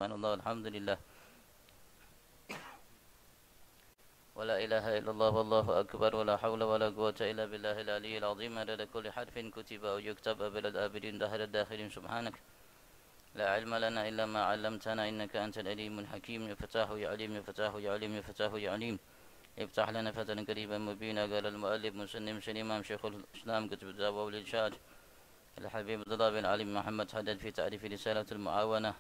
Subhanallah, alhamdulillah. Wala ilaha illallah wallahu akbar wala hawla wala quwwata illa billahil aliyyil azim adada kulli harfin kutiba wa yuktaba bilal abidin dahara dakhilin subhanak la ilma lana illa ma 'allamtana innaka antal alimul hakim ya fatahu ya alim ya fatahu ya alim ya fatahu ya alim افتح لنا فتحا قريبا مبينا قال المؤلف مسلم سليمان شيخ الاسلام كتب الدعوة والإرشاد الحبيب عبد الله بن علي محمد حدد في تعريف رسالة المعاونة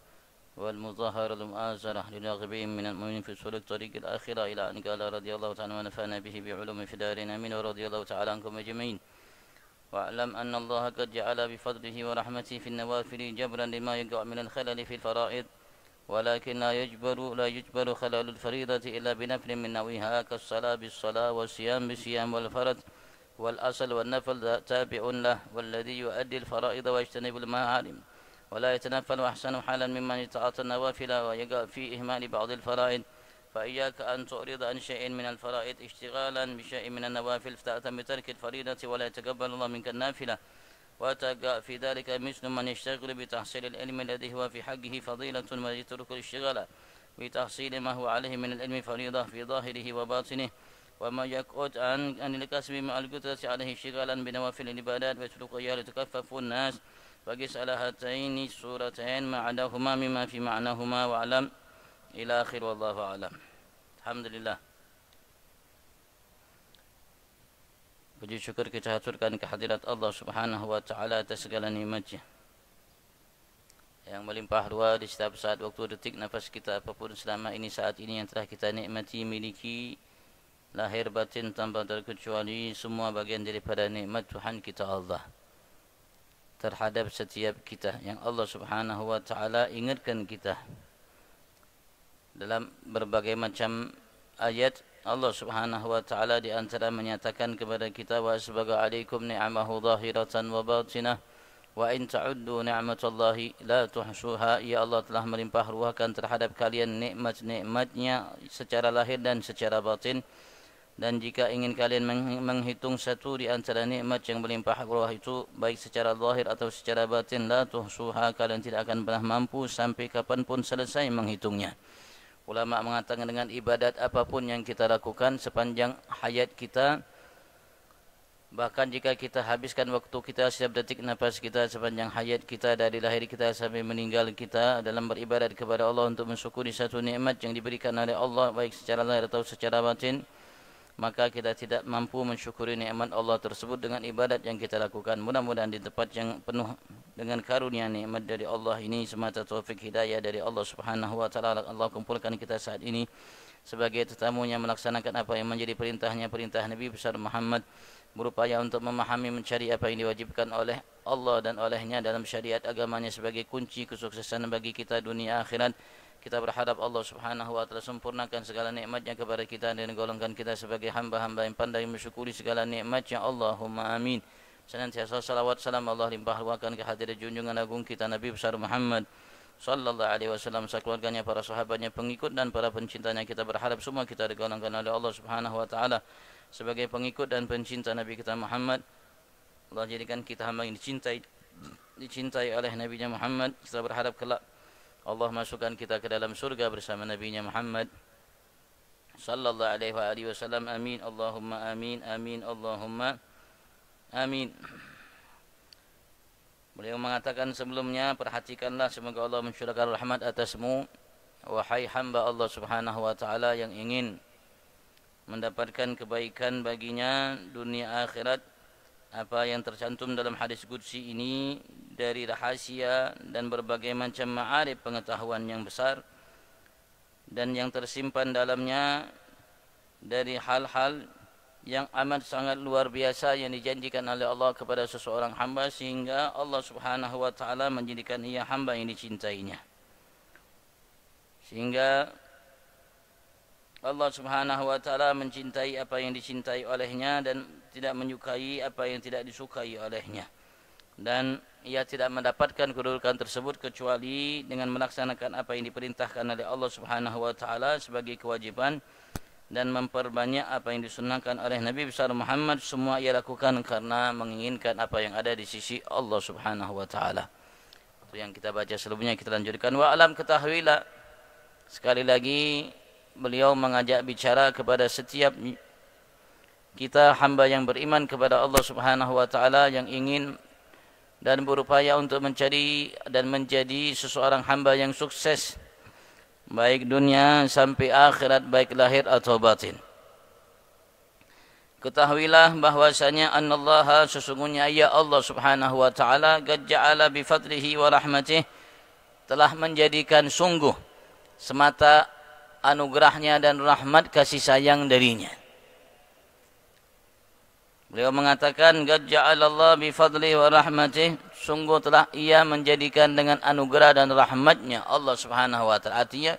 والمظاهرة المؤازرة للراغبين من المؤمنين في سلوك طريق الآخرة إلى أن قال رضي الله تعالى ونفعنا به بعلوم في دارنا آمين ورضي الله تعالى عنكم أجمعين. واعلم أن الله قد جعل بفضله ورحمته في النوافل جبرا لما يقع من الخلل في الفرائض، ولكن لا يجبر خلل الفريضة إلا بنفل من نوعها كالصلاة بالصلاة والصيام بالصيام والفرض والأصل والنفل تابع له، والذي يؤدي الفرائض ويجتنب المحارم ولا يتنفل أحسن حالا ممن يتعاطى النوافل ويقع في إهمال بعض الفرائض. فإياك أن تعرض عن شيء من الفرائض اشتغالا بشيء من النوافل فتأتم بترك الفريضة ولا يتقبل الله منك النافلة، وتقع في ذلك مثل من يشتغل بتحصيل العلم الذي هو في حقه فضيلة ويترك الاشتغال بتحصيل ما هو عليه من العلم فريضة في ظاهره وباطنه، وما يقعد عن الكسب مع القدرة عليه اشتغالا بنوافل العبادات ويترك إياه لتكفف الناس. فقس على هاتين السورتين ما عداهما مما في معناهما واعلم إلى آخر والله أعلم. Alhamdulillah. Puji syukur kita haturkan kehadirat Allah Subhanahu wa taala atas segala nikmat-Nya yang melimpah ruah di setiap saat, waktu, detik, nafas kita apapun selama ini, saat ini yang telah kita nikmati, miliki lahir batin tanpa terkecuali, semua bagian daripada nikmat Tuhan kita Allah terhadap setiap kita yang Allah Subhanahu wa taala ingatkan kita dalam berbagai macam ayat. Allah Subhanahu wa taala di antara menyatakan kepada kita, wa asbaga alaikum ni'amahu zahiratan wa batinah wa in ta'uddu ni'matallahi la tuhsuha. Ya Allah telah melimpah ruahkan terhadap kalian nikmat-nikmatnya secara lahir dan secara batin, dan jika ingin kalian menghitung satu di antara nikmat yang melimpah ruah itu baik secara zahir atau secara batin, la tuhsuha, kalian tidak akan pernah mampu sampai kapanpun selesai menghitungnya. Ulama mengatakan dengan ibadat apapun yang kita lakukan sepanjang hayat kita, bahkan jika kita habiskan waktu kita setiap detik nafas kita sepanjang hayat kita dari lahir kita sampai meninggal kita dalam beribadat kepada Allah untuk mensyukuri satu nikmat yang diberikan oleh Allah baik secara lahir atau secara batin, maka kita tidak mampu mensyukuri nikmat Allah tersebut dengan ibadat yang kita lakukan. Mudah-mudahan di tempat yang penuh dengan karunia nikmat dari Allah ini, semata taufik hidayah dari Allah Subhanahu wa taala, Allah kumpulkan kita saat ini sebagai tetamunya melaksanakan apa yang menjadi perintah Nabi besar Muhammad, berupaya untuk memahami, mencari apa yang diwajibkan oleh Allah dan olehnya dalam syariat agamanya sebagai kunci kesuksesan bagi kita dunia akhirat. Kita berharap Allah Subhanahu wa taala sempurnakan segala nikmat-Nya kepada kita dan golongkan kita sebagai hamba-hamba yang pandai mensyukuri segala nikmat-Nya. Allahumma amin. Senantiasa salawat salam Allah limpah ruahkan ke hadirat junjungan agung kita Nabi besar Muhammad sallallahu alaihi wasallam, sekeluarganya, para sahabatnya, pengikut dan para pencintanya. Kita berharap semua kita digolongkan oleh Allah Subhanahu wa taala sebagai pengikut dan pencinta Nabi kita Muhammad. Allah jadikan kita hamba yang dicintai oleh Nabi-Nya Muhammad. Kita berharap kelak Allah masukkan kita ke dalam surga bersama Nabi-Nya Muhammad sallallahu alaihi wasallam. Amin Allahumma amin, amin Allahumma amin. Beliau mengatakan sebelumnya, perhatikanlah, semoga Allah mencurahkan rahmat atasmu wahai hamba Allah Subhanahu wa taala yang ingin mendapatkan kebaikan baginya dunia akhirat. Apa yang tercantum dalam hadis qudsi ini dari rahasia dan berbagai macam ma'arif pengetahuan yang besar dan yang tersimpan dalamnya dari hal-hal yang amat sangat luar biasa yang dijanjikan oleh Allah kepada seseorang hamba, sehingga Allah Subhanahu wa taala menjadikan ia hamba yang dicintainya, sehingga Allah Subhanahu wa taala mencintai apa yang dicintai olehnya dan tidak menyukai apa yang tidak disukai olehnya, dan ia tidak mendapatkan kedudukan tersebut kecuali dengan melaksanakan apa yang diperintahkan oleh Allah Subhanahu wa taala sebagai kewajiban dan memperbanyak apa yang disunnahkan oleh Nabi besar Muhammad. Semua ia lakukan karena menginginkan apa yang ada di sisi Allah Subhanahu wa taala. Itu yang kita baca sebelumnya, kita lanjutkan. Wa alam, ketahuilah, sekali lagi beliau mengajak bicara kepada setiap kita hamba yang beriman kepada Allah Subhanahu wa taala, yang ingin dan berupaya untuk mencari dan menjadi seseorang hamba yang sukses baik dunia sampai akhirat, baik lahir atau batin. Ketahuilah bahwasanya annallaha, sesungguhnya ya Allah Subhanahu wa taala, qad ja'ala bi fadlihi wa rahmatih, telah menjadikan sungguh semata anugerahnya dan rahmat kasih sayang darinya. Beliau mengatakan qad ja'ala Allah bi fadlihi wa rahmatih, sungguh telah ia menjadikan dengan anugerah dan rahmatnya Allah Subhanahu wa taala. Artinya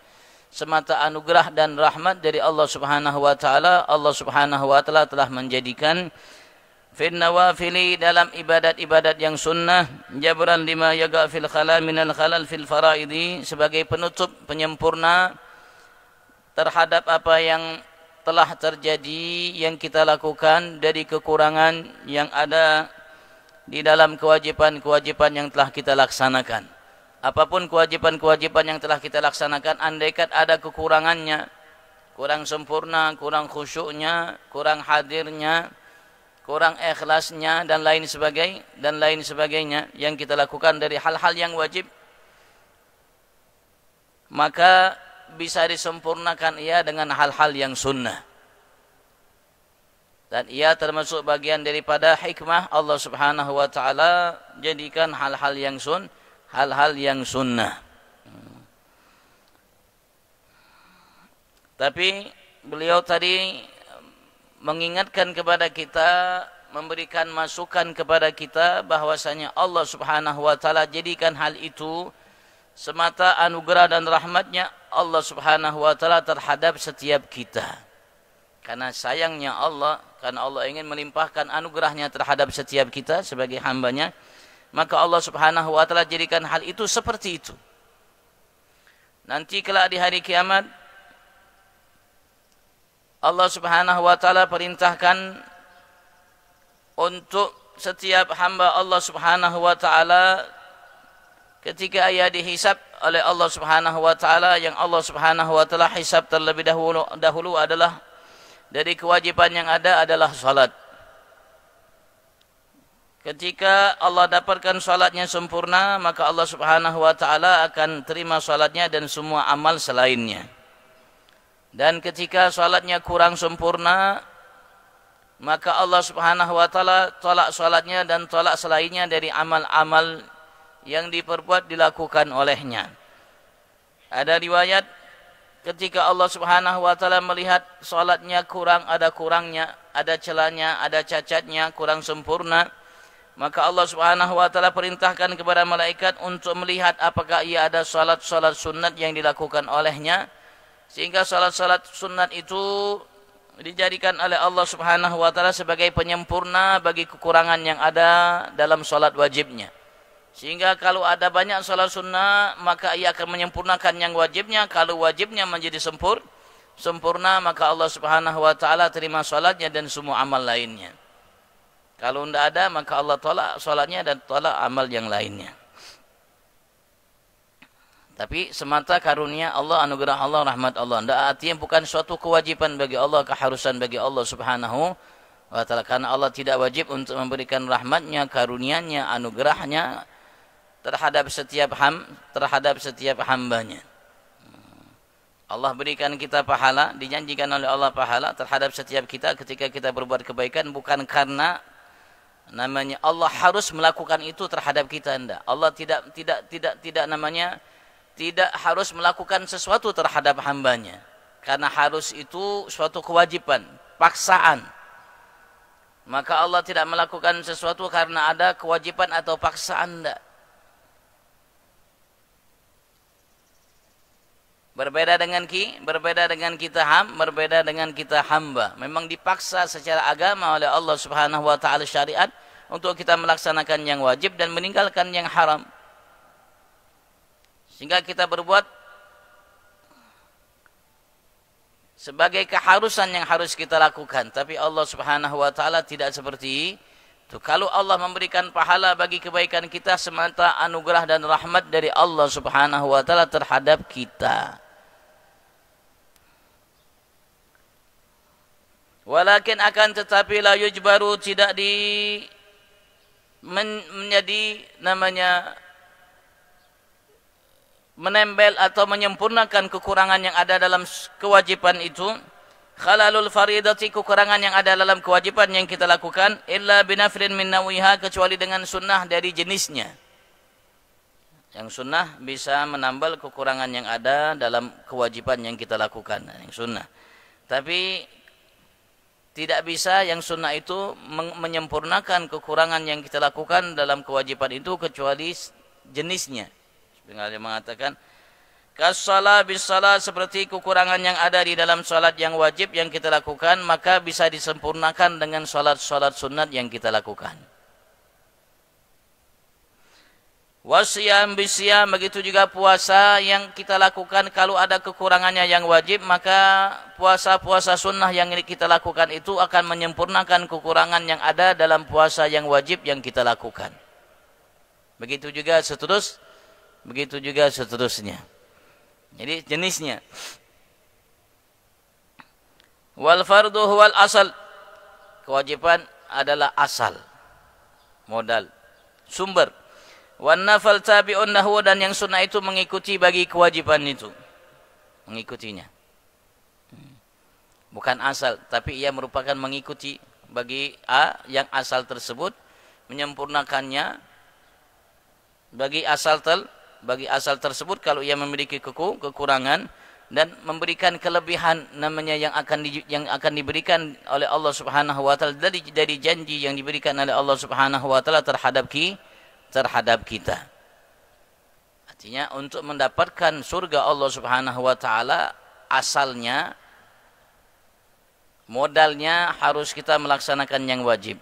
semata anugerah dan rahmat dari Allah Subhanahu wa taala, Allah Subhanahu wa taala telah menjadikan fin nawafili, dalam ibadat-ibadat yang sunnah, jabran lima yaga fil khala minal khalal fil faraidi, sebagai penutup penyempurna terhadap apa yang telah terjadi yang kita lakukan dari kekurangan yang ada di dalam kewajiban-kewajiban yang telah kita laksanakan. Apapun kewajiban-kewajiban yang telah kita laksanakan, andaikan ada kekurangannya, kurang sempurna, kurang khusyuknya, kurang hadirnya, kurang ikhlasnya, dan lain sebagainya yang kita lakukan dari hal-hal yang wajib, maka bisa disempurnakan ia dengan hal-hal yang sunnah. Dan ia termasuk bagian daripada hikmah Allah Subhanahu wa taala jadikan hal-hal yang sunnah. Tapi beliau tadi mengingatkan kepada kita, memberikan masukan kepada kita bahwasanya Allah Subhanahu wa taala jadikan hal itu semata anugerah dan rahmatnya Allah Subhanahu wa taala terhadap setiap kita. Karena sayangnya Allah, karena Allah ingin melimpahkan anugerahnya terhadap setiap kita sebagai hambanya, maka Allah Subhanahu wa taala jadikan hal itu seperti itu. Nanti kelak di hari kiamat, Allah Subhanahu wa taala perintahkan untuk setiap hamba Allah Subhanahu wa taala ketika ia dihisab oleh Allah Subhanahu wa taala, yang Allah Subhanahu wa taala hisab terlebih dahulu adalah dari kewajiban yang ada adalah salat. Ketika Allah dapatkan salatnya sempurna, maka Allah Subhanahu wa taala akan terima salatnya dan semua amal selainnya. Dan ketika salatnya kurang sempurna, maka Allah Subhanahu wa taala tolak salatnya dan tolak selainnya dari amal-amal yang diperbuat dilakukan olehnya. Ada riwayat ketika Allah Subhanahu wa taala melihat salatnya kurang, ada kurangnya, ada celahnya, ada cacatnya, kurang sempurna, maka Allah Subhanahu wa taala perintahkan kepada malaikat untuk melihat apakah ia ada salat-salat sunat yang dilakukan olehnya, sehingga salat-salat sunat itu dijadikan oleh Allah Subhanahu wa taala sebagai penyempurna bagi kekurangan yang ada dalam salat wajibnya. Sehingga kalau ada banyak salat sunnah, maka ia akan menyempurnakan yang wajibnya. Kalau wajibnya menjadi sempurna, maka Allah Subhanahu wa taala terima salatnya dan semua amal lainnya. Kalau tidak ada, maka Allah tolak salatnya dan tolak amal yang lainnya. Tapi semata karunia Allah, anugerah Allah, rahmat Allah. Tidak, artinya bukan suatu kewajiban bagi Allah, keharusan bagi Allah Subhanahu wa taala. Karena Allah tidak wajib untuk memberikan rahmatnya, karunianya, anugerahnya terhadap setiap hambanya. Allah berikan kita pahala, dijanjikan oleh Allah pahala terhadap setiap kita ketika kita berbuat kebaikan, bukan karena namanya Allah harus melakukan itu terhadap kita. Anda, Allah tidak harus melakukan sesuatu terhadap hambanya, karena harus itu suatu kewajiban, paksaan. Maka Allah tidak melakukan sesuatu karena ada kewajiban atau paksaan. Anda, berbeda dengan kita hamba. Memang dipaksa secara agama oleh Allah Subhanahu wa taala, syariat untuk kita melaksanakan yang wajib dan meninggalkan yang haram. Sehingga kita berbuat sebagai keharusan yang harus kita lakukan. Tapi Allah Subhanahu wa taala tidak seperti Kalau Allah memberikan pahala bagi kebaikan kita semata anugerah dan rahmat dari Allah Subhanahu wa taala terhadap kita. Walakin akan tetapi la yujbaru, tidak menjadi namanya menembel atau menyempurnakan kekurangan yang ada dalam kewajiban itu, khalalul faridati, kekurangan yang ada dalam kewajiban yang kita lakukan, illa binafrin min nawiha, kecuali dengan sunnah dari jenisnya. Yang sunnah bisa menambal kekurangan yang ada dalam kewajiban yang kita lakukan, yang sunnah. Tapi tidak bisa yang sunnah itu menyempurnakan kekurangan yang kita lakukan dalam kewajiban itu kecuali jenisnya. Sebenarnya mengatakan kassalah bisalah, seperti kekurangan yang ada di dalam salat yang wajib yang kita lakukan, maka bisa disempurnakan dengan salat-salat sunat yang kita lakukan. Wasiyam bisiyam, begitu juga puasa yang kita lakukan, kalau ada kekurangannya yang wajib, maka puasa-puasa sunnah yang kita lakukan itu akan menyempurnakan kekurangan yang ada dalam puasa yang wajib yang kita lakukan. Begitu juga seterusnya. Jadi jenisnya. Wal fardu huwal asal. Kewajiban adalah asal, modal, sumber. Wan nafal tabi'un lahu, dan yang sunnah itu mengikuti bagi kewajiban itu. Mengikutinya. Bukan asal, tapi ia merupakan mengikuti bagi yang asal tersebut, menyempurnakannya bagi asal tersebut kalau ia memiliki kekurangan, dan memberikan kelebihan namanya yang akan diberikan oleh Allah Subhanahu wa taala dari janji yang diberikan oleh Allah Subhanahu wa taala terhadap kita. Artinya untuk mendapatkan surga Allah Subhanahu wa taala, asalnya modalnya harus kita melaksanakan yang wajib.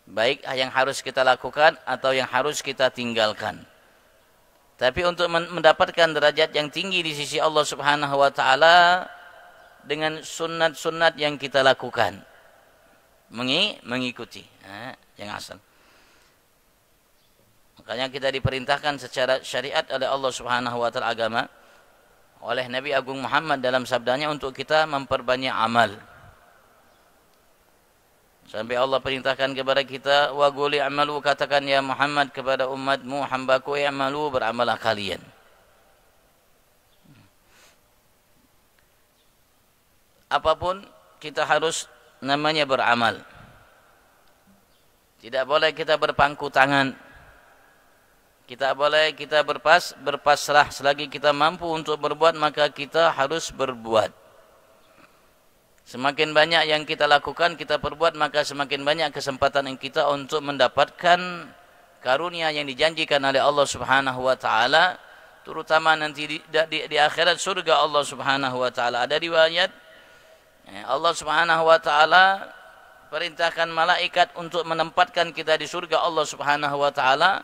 Baik yang harus kita lakukan atau yang harus kita tinggalkan. Tapi untuk mendapatkan derajat yang tinggi di sisi Allah Subhanahu wa taala dengan sunat-sunat yang kita lakukan, mengikuti yang asal. Makanya kita diperintahkan secara syariat oleh Allah Subhanahu wa taala agama, oleh Nabi Agung Muhammad dalam sabdanya untuk kita memperbanyak amal. Sampai Allah perintahkan kepada kita, wa qul i'malu, katakan ya Muhammad kepada umatmu, hambaku, i'malu, beramallah kalian. Apapun kita harus namanya beramal. Tidak boleh kita berpangku tangan. Tidak boleh kita berpasrah. Selagi kita mampu untuk berbuat, maka kita harus berbuat. Semakin banyak yang kita lakukan, kita perbuat, maka semakin banyak kesempatan kita untuk mendapatkan karunia yang dijanjikan oleh Allah Subhanahu wa taala, terutama nanti di akhirat surga Allah Subhanahu wa taala. Ada riwayat Allah Subhanahu wa taala perintahkan malaikat untuk menempatkan kita di surga Allah Subhanahu wa taala,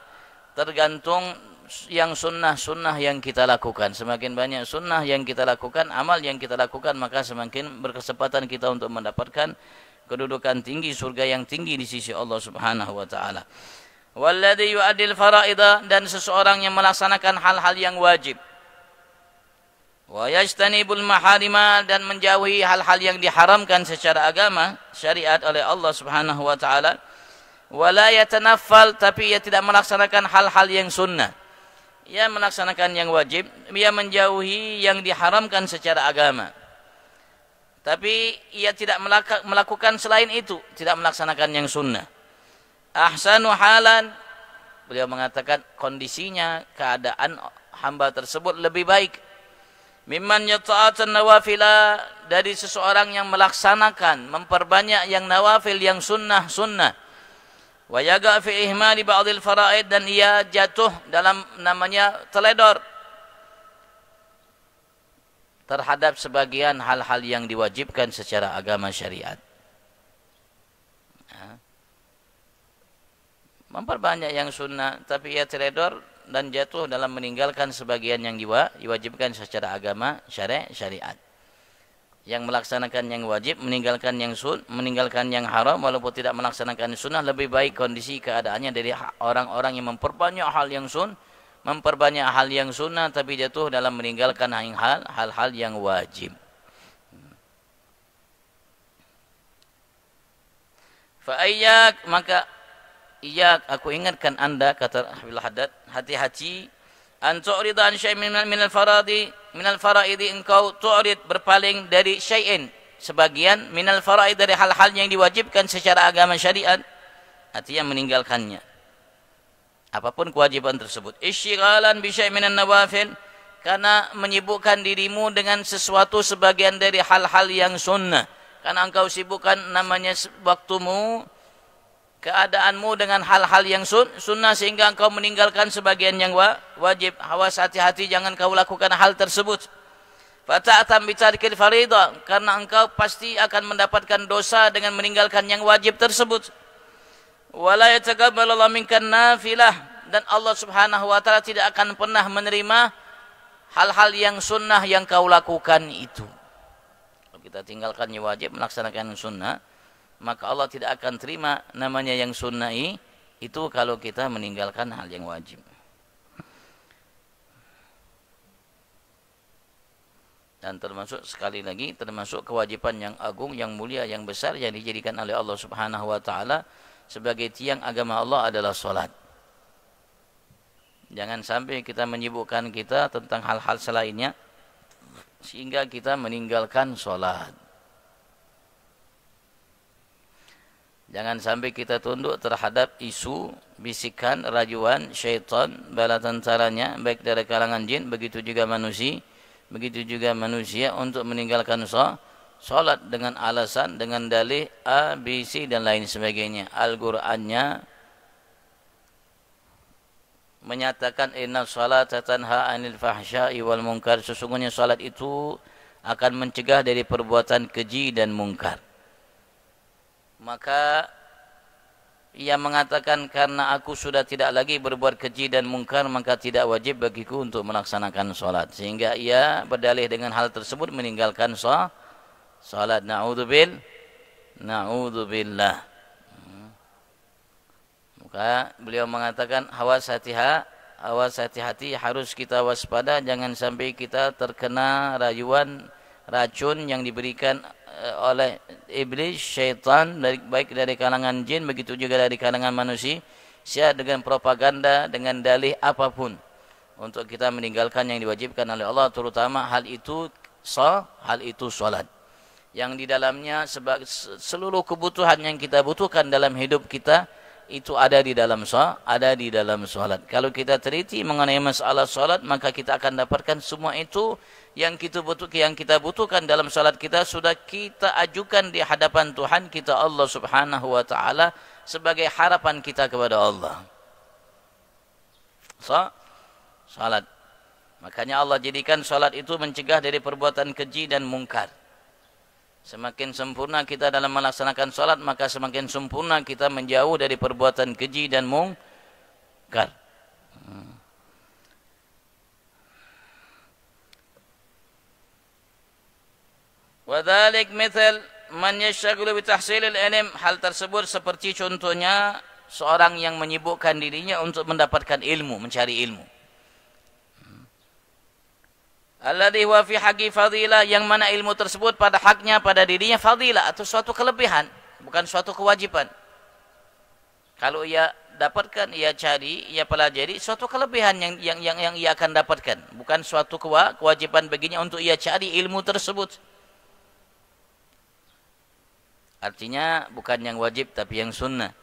tergantung yang sunnah yang kita lakukan. Semakin banyak sunnah yang kita lakukan, amal yang kita lakukan, maka semakin berkesempatan kita untuk mendapatkan kedudukan tinggi, surga yang tinggi di sisi Allah Subhanahu wa taala. Walladzi yu'addil fara'ida, dan seseorang yang melaksanakan hal-hal yang wajib. Wa yajtanibul maharima, dan menjauhi hal-hal yang diharamkan secara agama, syariat oleh Allah Subhanahu wa taala. Wala yatanaffal, tapi ia tidak melaksanakan hal-hal yang sunnah. Ia melaksanakan yang wajib, ia menjauhi yang diharamkan secara agama. Tapi ia tidak melakukan selain itu, tidak melaksanakan yang sunnah. Ahsanu halan, beliau mengatakan kondisinya, keadaan hamba tersebut lebih baik. Mimman yata'atan nawafila, dari seseorang yang melaksanakan, memperbanyak yang nawafil, yang sunnah. Wa yaga fi ihmali ba'dil fara'id, dan ia jatuh dalam namanya teledor terhadap sebagian hal-hal yang diwajibkan secara agama syariat. Memperbanyak yang sunnah, tapi ia teledor dan jatuh dalam meninggalkan sebagian yang diwajibkan secara agama syariat. yang melaksanakan yang wajib, meninggalkan yang haram, walaupun tidak melaksanakan sunnah, lebih baik kondisi keadaannya dari orang-orang yang memperbanyak hal yang sunnah tapi jatuh dalam meninggalkan hal-hal yang wajib. Fa'ayyak, maka iyak, aku ingatkan anda, kata Habibul Haddad, hati-hati an tu'rida an syai'in minal faraidi, engkau tu'rid, berpaling dari syai'in, sebagian minal faraid, dari hal-hal yang diwajibkan secara agama syariat, artinya meninggalkannya apapun kewajiban tersebut. Isyighalan bi syai'in minan nawafil, karena menyibukkan dirimu dengan sesuatu sebagian dari hal-hal yang sunnah, karena engkau sibukkan namanya waktumu, keadaanmu dengan hal-hal yang sunnah, sehingga engkau meninggalkan sebagian yang wajib. Awas, hati-hati, jangan kau lakukan hal tersebut. Fata'atam bitarikil faridah, karena engkau pasti akan mendapatkan dosa dengan meninggalkan yang wajib tersebut. Wala yataqabbalallahu minkan nafilah, dan Allah Subhanahu wa taala tidak akan pernah menerima hal-hal yang sunnah yang kau lakukan itu. Kalau kita tinggalkan yang wajib, melaksanakan sunnah, maka Allah tidak akan terima namanya yang sunnah itu kalau kita meninggalkan hal yang wajib. Dan termasuk, sekali lagi, termasuk kewajiban yang agung, yang mulia, yang besar yang dijadikan oleh Allah Subhanahu wa taala sebagai tiang agama Allah adalah salat. Jangan sampai kita menyibukkan kita tentang hal-hal selainnya sehingga kita meninggalkan salat. Jangan sampai kita tunduk terhadap isu, bisikan, rajuan, syaitan, bala tentaranya, baik dari kalangan jin, begitu juga manusia untuk meninggalkan salat dengan alasan, dengan dalih A, B, C dan lain sebagainya. Al-Qur'annya menyatakan inna salata tanha 'anil fahsya'i wal munkar, sesungguhnya salat itu akan mencegah dari perbuatan keji dan mungkar. Maka ia mengatakan, karena aku sudah tidak lagi berbuat keji dan mungkar, maka tidak wajib bagiku untuk melaksanakan salat. Sehingga ia berdalih dengan hal tersebut meninggalkan salat. Na'udzubillah. Maka beliau mengatakan, awas hati-hati, harus kita waspada, jangan sampai kita terkena racun yang diberikan oleh iblis, syaitan, baik dari kalangan jin, begitu juga dari kalangan manusia, dengan propaganda, dengan dalih apapun, untuk kita meninggalkan yang diwajibkan oleh Allah, terutama hal itu salat, yang di dalamnya seluruh kebutuhan yang kita butuhkan dalam hidup kita itu ada di dalam salat. Kalau kita teliti mengenai masalah salat, maka kita akan dapatkan semua itu yang kita butuhkan dalam salat kita sudah kita ajukan di hadapan Tuhan kita Allah Subhanahu wa taala sebagai harapan kita kepada Allah. Salat. Makanya Allah jadikan salat itu mencegah dari perbuatan keji dan mungkar. Semakin sempurna kita dalam melaksanakan salat, maka semakin sempurna kita menjauh dari perbuatan keji dan mungkar. Wadhalik mithal man yashghulu bi tahsilil ilm, hal tersebut seperti contohnya seorang yang menyibukkan dirinya untuk mendapatkan ilmu, mencari ilmu. Alladhi huwa fi haqqi fadilah, yang mana ilmu tersebut pada haknya, pada dirinya fadilah atau suatu kelebihan, bukan suatu kewajiban. Kalau ia dapatkan, ia cari, ia pelajari, suatu kelebihan yang ia akan dapatkan, bukan suatu kewajiban baginya untuk ia cari ilmu tersebut. Artinya bukan yang wajib tapi yang sunnah.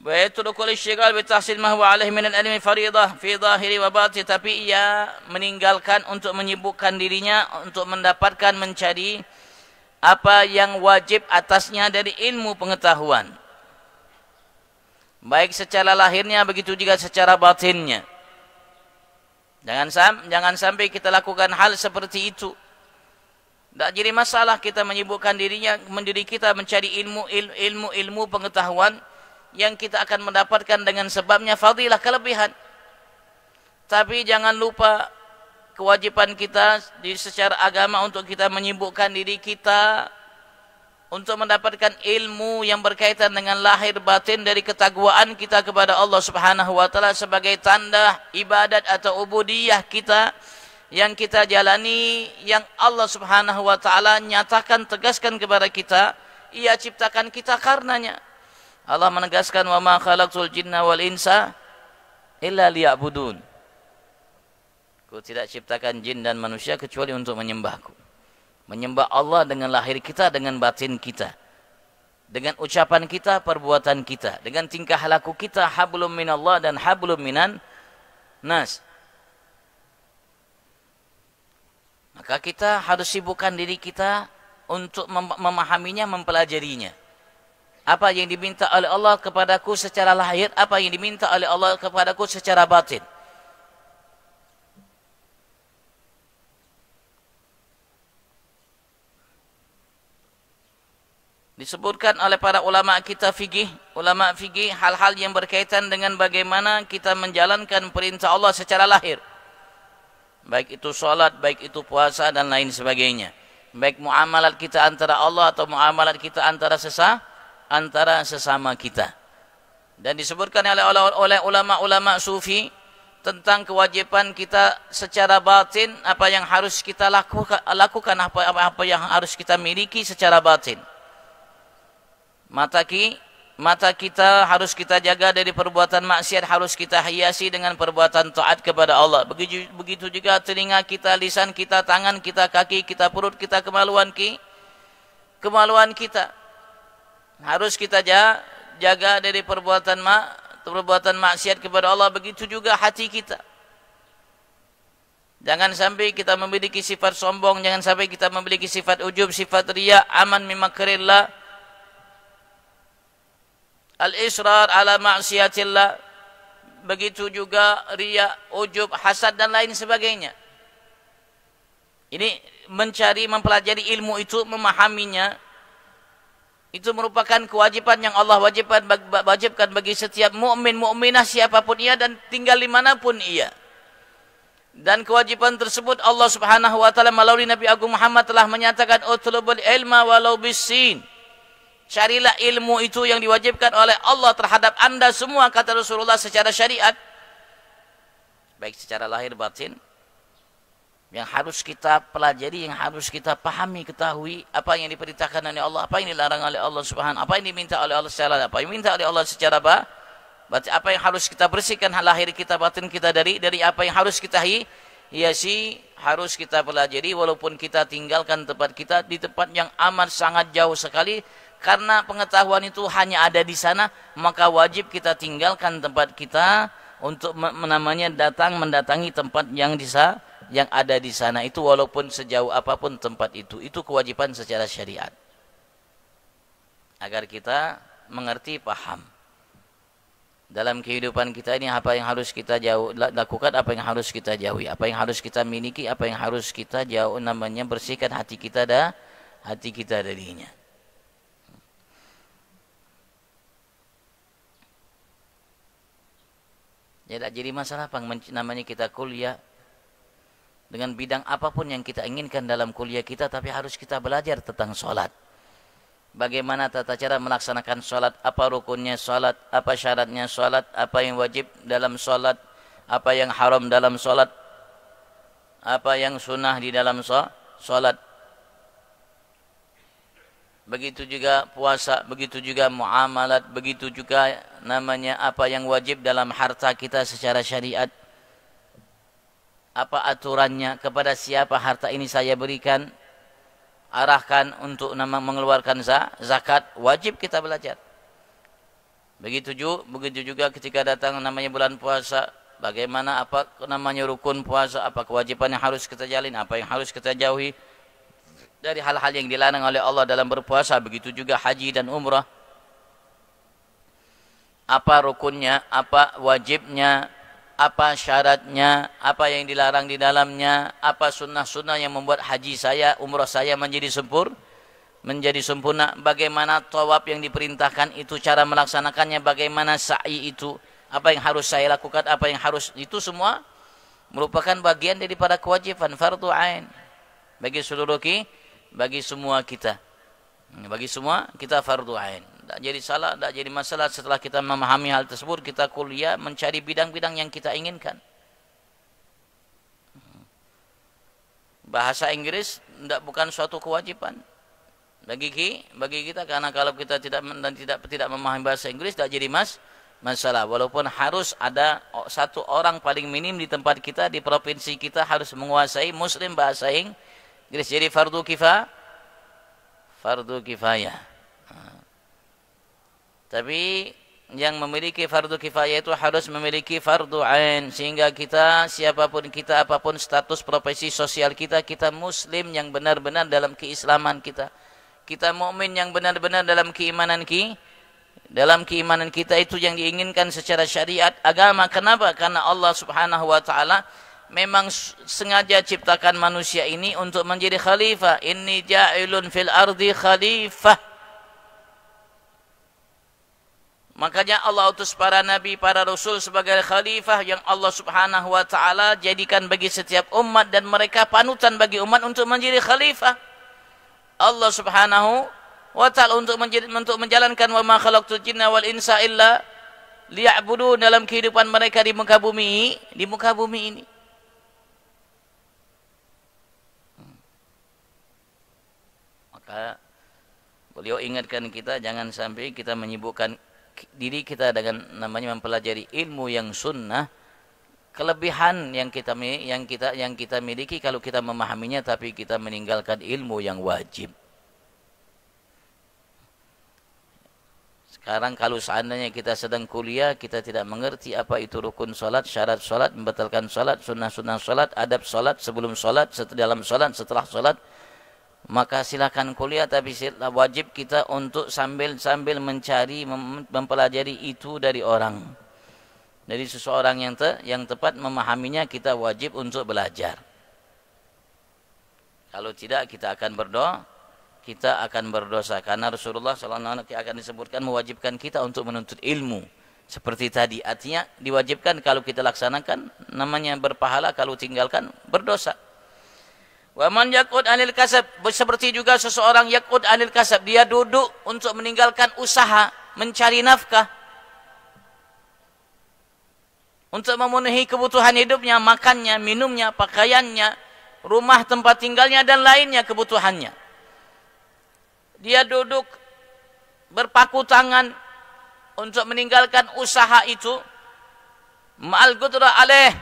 Wa yatrukul isyghal bi tahsil ma huwa alaihi min al-ilmi fariidah fi dhahiri wa batin, tapi ia meninggalkan untuk menyibukkan dirinya untuk mendapatkan, mencari apa yang wajib atasnya dari ilmu pengetahuan, baik secara lahirnya begitu juga secara batinnya. Jangan sampai kita lakukan hal seperti itu. Tak jadi masalah kita menyibukkan diri kita mencari ilmu pengetahuan yang kita akan mendapatkan dengan sebabnya fadilah, kelebihan. Tapi jangan lupa kewajiban kita secara agama untuk kita menyibukkan diri kita untuk mendapatkan ilmu yang berkaitan dengan lahir batin dari ketakwaan kita kepada Allah Subhanahu wa taala sebagai tanda ibadat atau ubudiyah kita yang kita jalani, yang Allah Subhanahu wa taala nyatakan, tegaskan kepada kita, Ia ciptakan kita karenanya. Allah menegaskan, wa ma khalaqtul jinna wal insa illa liya'budun. Aku tidak ciptakan jin dan manusia kecuali untuk menyembahku. Menyembah Allah dengan lahir kita, dengan batin kita, dengan ucapan kita, perbuatan kita, dengan tingkah laku kita, hablum minallah dan hablum minan nas. Maka kita harus sibukkan diri kita untuk memahaminya, mempelajarinya. Apa yang diminta oleh Allah kepadaku secara lahir, apa yang diminta oleh Allah kepadaku secara batin. Disebutkan oleh para ulama kita fikih, hal-hal yang berkaitan dengan bagaimana kita menjalankan perintah Allah secara lahir. Baik itu sholat, baik itu puasa dan lain sebagainya. Baik muamalat kita antara Allah atau muamalat kita antara sesama kita. Dan disebutkan oleh ulama-ulama sufi tentang kewajiban kita secara batin, apa yang harus kita lakukan, apa yang harus kita miliki secara batin. Mata kita harus kita jaga dari perbuatan maksiat, harus kita hiasi dengan perbuatan taat kepada Allah. Begitu juga telinga kita, lisan kita, tangan kita, kaki kita, perut kita, kemaluan kita. Harus kita jaga dari perbuatan maksiat kepada Allah. Begitu juga hati kita. Jangan sampai kita memiliki sifat sombong, jangan sampai kita memiliki sifat ujub, sifat riya, aman mimakrillah, al-israr ala ma'siyatillah, begitu juga riya, ujub, hasad dan lain sebagainya. Ini mempelajari ilmu itu, memahaminya, itu merupakan kewajiban yang Allah wajibkan bagi setiap mukmin, mukminah siapapun ia dan tinggal dimanapun ia. Dan kewajiban tersebut Allah Subhanahu wa taala melalui Nabi Agung Muhammad telah menyatakan, utlubul ilma walau bisin. Carilah ilmu itu yang diwajibkan oleh Allah terhadap anda semua, kata Rasulullah, secara syariat. Baik secara lahir batin. Yang harus kita pelajari, yang harus kita pahami, ketahui apa yang diperintahkan oleh Allah, apa yang dilarang oleh Allah Subhanahu, apa yang diminta oleh Allah secara apa, yang diminta oleh Allah secara apa yang harus kita bersihkan lahir kita, batin kita dari apa yang harus kita hiasi, harus kita pelajari walaupun kita tinggalkan tempat kita di tempat yang amat sangat jauh sekali. Karena pengetahuan itu hanya ada di sana, maka wajib kita tinggalkan tempat kita untuk mendatangi tempat yang ada di sana itu, walaupun sejauh apapun tempat itu. Itu kewajiban secara syariat. Agar kita mengerti, paham. Dalam kehidupan kita ini apa yang harus kita lakukan, apa yang harus kita jauhi, apa yang harus kita miliki, apa yang harus kita bersihkan hati kita darinya. Ya, tak jadi masalah namanya kita kuliah dengan bidang apapun yang kita inginkan dalam kuliah kita, tapi harus kita belajar tentang sholat. Bagaimana tata cara melaksanakan sholat, apa rukunnya sholat, apa syaratnya sholat, apa yang wajib dalam sholat, apa yang haram dalam sholat, apa yang sunnah di dalam sholat. Begitu juga puasa, begitu juga muamalat, begitu juga apa yang wajib dalam harta kita secara syariat. Apa aturannya, kepada siapa harta ini saya berikan, arahkan untuk mengeluarkan zakat, wajib kita belajar. Begitu juga ketika datang bulan puasa, bagaimana rukun puasa, apa kewajiban yang harus kita jalin, apa yang harus kita jauhi dari hal-hal yang dilarang oleh Allah dalam berpuasa. Begitu juga haji dan umrah, apa rukunnya, apa wajibnya, apa syaratnya, apa yang dilarang di dalamnya, apa sunnah-sunnah yang membuat haji saya, umrah saya menjadi sempurna, bagaimana tawaf yang diperintahkan itu, cara melaksanakannya, bagaimana sa'i itu, apa yang harus saya lakukan, apa yang harus, itu semua merupakan bagian daripada kewajiban fardu ain bagi bagi semua kita. Bagi semua kita fardu ain. Tak jadi salah, tak jadi masalah setelah kita memahami hal tersebut kita kuliah mencari bidang-bidang yang kita inginkan. Bahasa Inggris bukan suatu kewajiban bagi kita, karena kalau kita tidak memahami bahasa Inggris tak jadi masalah. Walaupun harus ada satu orang paling minim di tempat kita, di provinsi kita harus menguasai muslim bahasa Inggris. Jadi fardu kifayah. Tapi yang memiliki fardu kifayah itu harus memiliki fardu ain, sehingga kita, siapapun kita, apapun status profesi sosial kita, kita muslim yang benar-benar dalam keislaman kita. Kita mukmin yang benar-benar dalam keimanan kita itu yang diinginkan secara syariat agama. Kenapa? Karena Allah Subhanahu wa taala memang sengaja ciptakan manusia ini untuk menjadi khalifah. Inni ja'ilun fil ardi khalifah. Makanya Allah utus para nabi, para rasul sebagai khalifah yang Allah Subhanahu wa taala jadikan bagi setiap umat, dan mereka panutan bagi umat untuk menjadi khalifah Allah Subhanahu wa ta'ala, untuk menjalankan wa ma khalaqtul jinna wal insa illa liya'budun dalam kehidupan mereka di muka bumi ini. Maka beliau ingatkan kita jangan sampai kita menyibukkan diri kita dengan namanya mempelajari ilmu yang sunnah. Kelebihan yang kita miliki kalau kita memahaminya, tapi kita meninggalkan ilmu yang wajib. Sekarang kalau seandainya kita sedang kuliah, kita tidak mengerti apa itu rukun salat, syarat salat, membatalkan salat, sunnah-sunnah salat, adab salat, sebelum salat, dalam salat, setelah salat, maka silakan kuliah, tapi wajib kita untuk sambil mencari, mempelajari itu dari orang. Dari seseorang yang tepat memahaminya, kita wajib untuk belajar. Kalau tidak, kita akan berdosa. Karena Rasulullah SAW akan disebutkan mewajibkan kita untuk menuntut ilmu. Seperti tadi, artinya diwajibkan, kalau kita laksanakan namanya berpahala, kalau tinggalkan berdosa. Wa man yaqud anil kasab, seperti juga seseorang yaqud anil kasab, dia duduk untuk meninggalkan usaha mencari nafkah, untuk memenuhi kebutuhan hidupnya, makannya, minumnya, pakaiannya, rumah tempat tinggalnya, dan lainnya kebutuhannya. Dia duduk berpaku tangan untuk meninggalkan usaha itu, ma'al qudra alaih,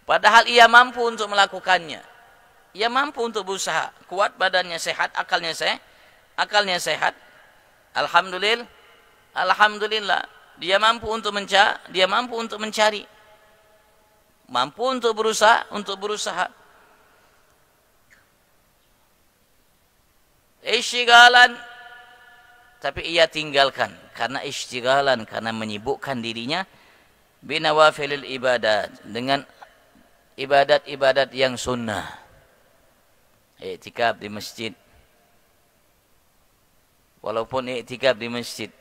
padahal ia mampu untuk melakukannya. Ia mampu untuk berusaha, kuat badannya, sehat, akalnya sehat. Alhamdulillah. Dia mampu untuk mencari, mampu untuk berusaha. Isyghalan, tapi ia tinggalkan karena isyghalan, karena menyibukkan dirinya binawafilil ibadat, dengan ibadat-ibadat yang sunnah. I'tikaf di masjid, walaupun i'tikaf di masjid,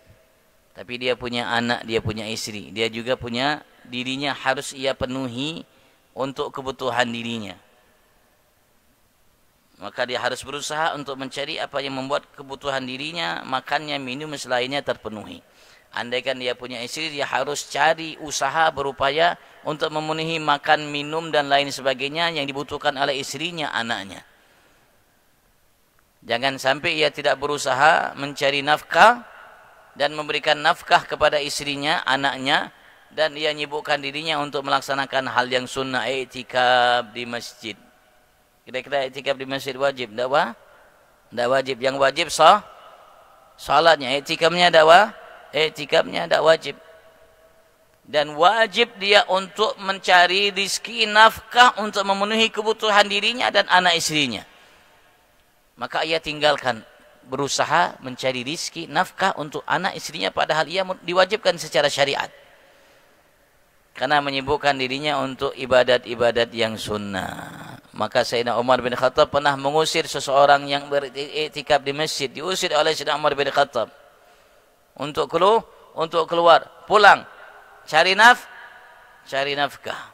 tapi dia punya anak, dia punya istri, dia juga punya dirinya harus ia penuhi untuk kebutuhan dirinya. Maka dia harus berusaha untuk mencari apa yang membuat kebutuhan dirinya, makannya, minum, selainnya terpenuhi. Andaikan dia punya istri, dia harus cari usaha, berupaya untuk memenuhi makan, minum, dan lain sebagainya yang dibutuhkan oleh istrinya, anaknya. Jangan sampai ia tidak berusaha mencari nafkah dan memberikan nafkah kepada istrinya, anaknya, dan ia nyibukkan dirinya untuk melaksanakan hal yang sunnah, i'tikaf di masjid. Kira-kira i'tikaf di masjid wajib? Tidak wajib. Yang wajib salatnya. I'tikafnya tidak wajib. Dan wajib dia untuk mencari rizki, nafkah untuk memenuhi kebutuhan dirinya dan anak istrinya. Maka ia tinggalkan berusaha mencari rizki, nafkah untuk anak istrinya, padahal ia diwajibkan secara syariat. Karena menyibukkan dirinya untuk ibadat-ibadat yang sunnah. Maka Sayyidina Umar bin Khattab pernah mengusir seseorang yang beriktikaf di masjid. Diusir oleh Sayyidina Umar bin Khattab untuk keluar, pulang, cari nafkah.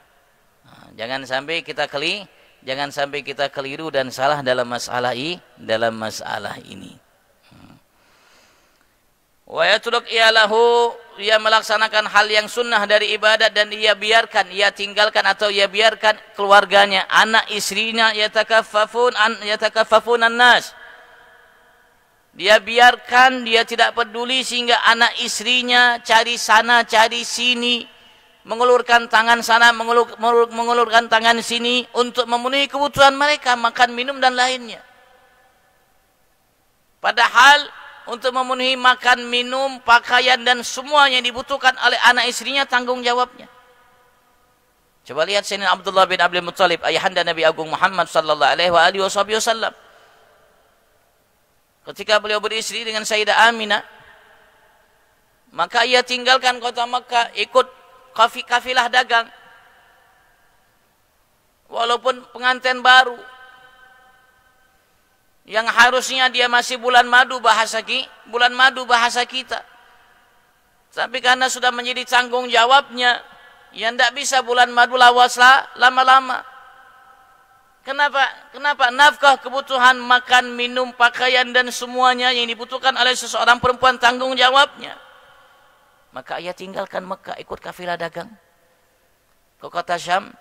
Jangan sampai kita keliru dan salah dalam masalah ini. Wa yatruk iyalahu, ia melaksanakan hal yang sunnah dari ibadat dan ia tinggalkan atau ia biarkan keluarganya, anak istrinya yatakaffafun an-nas. Dia biarkan, dia tidak peduli sehingga anak istrinya cari sana cari sini, mengulurkan tangan sana mengulurkan tangan sini untuk memenuhi kebutuhan mereka, makan, minum dan lainnya. Padahal untuk memenuhi makan, minum, pakaian dan semuanya yang dibutuhkan oleh anak istrinya tanggung jawabnya. Coba lihat Sayyidina Abdullah bin Abdul Muttalib, ayahanda Nabi Agung Muhammad sallallahu alaihi wasallam. Ketika beliau beristri dengan Sayyidah Aminah, maka ia tinggalkan kota Makkah, ikut kafilah dagang. Walaupun pengantin baru, yang harusnya dia masih bulan madu bahasa kita. Tapi karena sudah menjadi tanggung jawabnya, yang tidak bisa bulan madu lawaslah lama-lama. Kenapa? Nafkah, kebutuhan makan, minum, pakaian dan semuanya yang dibutuhkan oleh seseorang perempuan tanggung jawabnya. Maka ia tinggalkan Mekah, ikut kafilah dagang ke kota Syam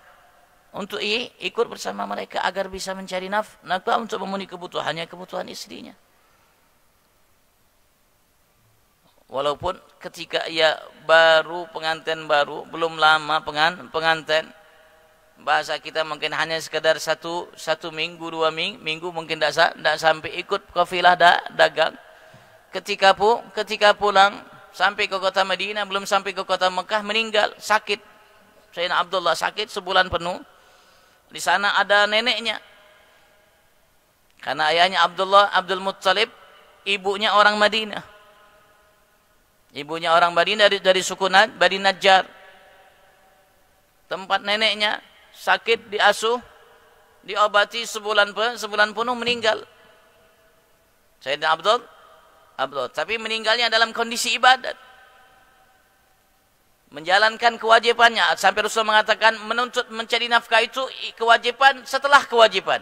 untuk ikut bersama mereka agar bisa mencari nafkah untuk memenuhi kebutuhan istrinya. Walaupun ketika ia pengantin baru, belum lama pengantin, bahasa kita mungkin hanya sekedar satu minggu, 2 minggu, mungkin tidak sampai ikut kafilah dagang. Ketika pulang sampai ke kota Madinah, belum sampai ke kota Mekah, meninggal, sakit. Sayyidina Abdullah sakit sebulan penuh. Di sana ada neneknya. Karena ayahnya Abdul Muttalib, ibunya orang Madinah. Ibunya orang Madinah dari suku Bani Najjar. Tempat neneknya sakit, diasuh, diobati sebulan penuh, meninggal. Sayyidina Abdul, tapi meninggalnya dalam kondisi ibadat. Menjalankan kewajibannya, sampai Rasul mengatakan mencari nafkah itu kewajiban setelah kewajiban.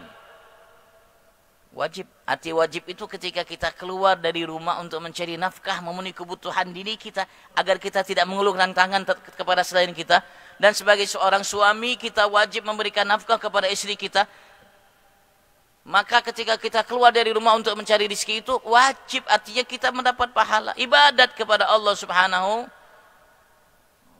Wajib, arti wajib itu ketika kita keluar dari rumah untuk mencari nafkah, memenuhi kebutuhan diri kita, agar kita tidak mengulurkan tangan kepada selain kita. Dan sebagai seorang suami, kita wajib memberikan nafkah kepada istri kita. Maka ketika kita keluar dari rumah untuk mencari rezeki itu wajib, artinya kita mendapat pahala ibadat kepada Allah Subhanahu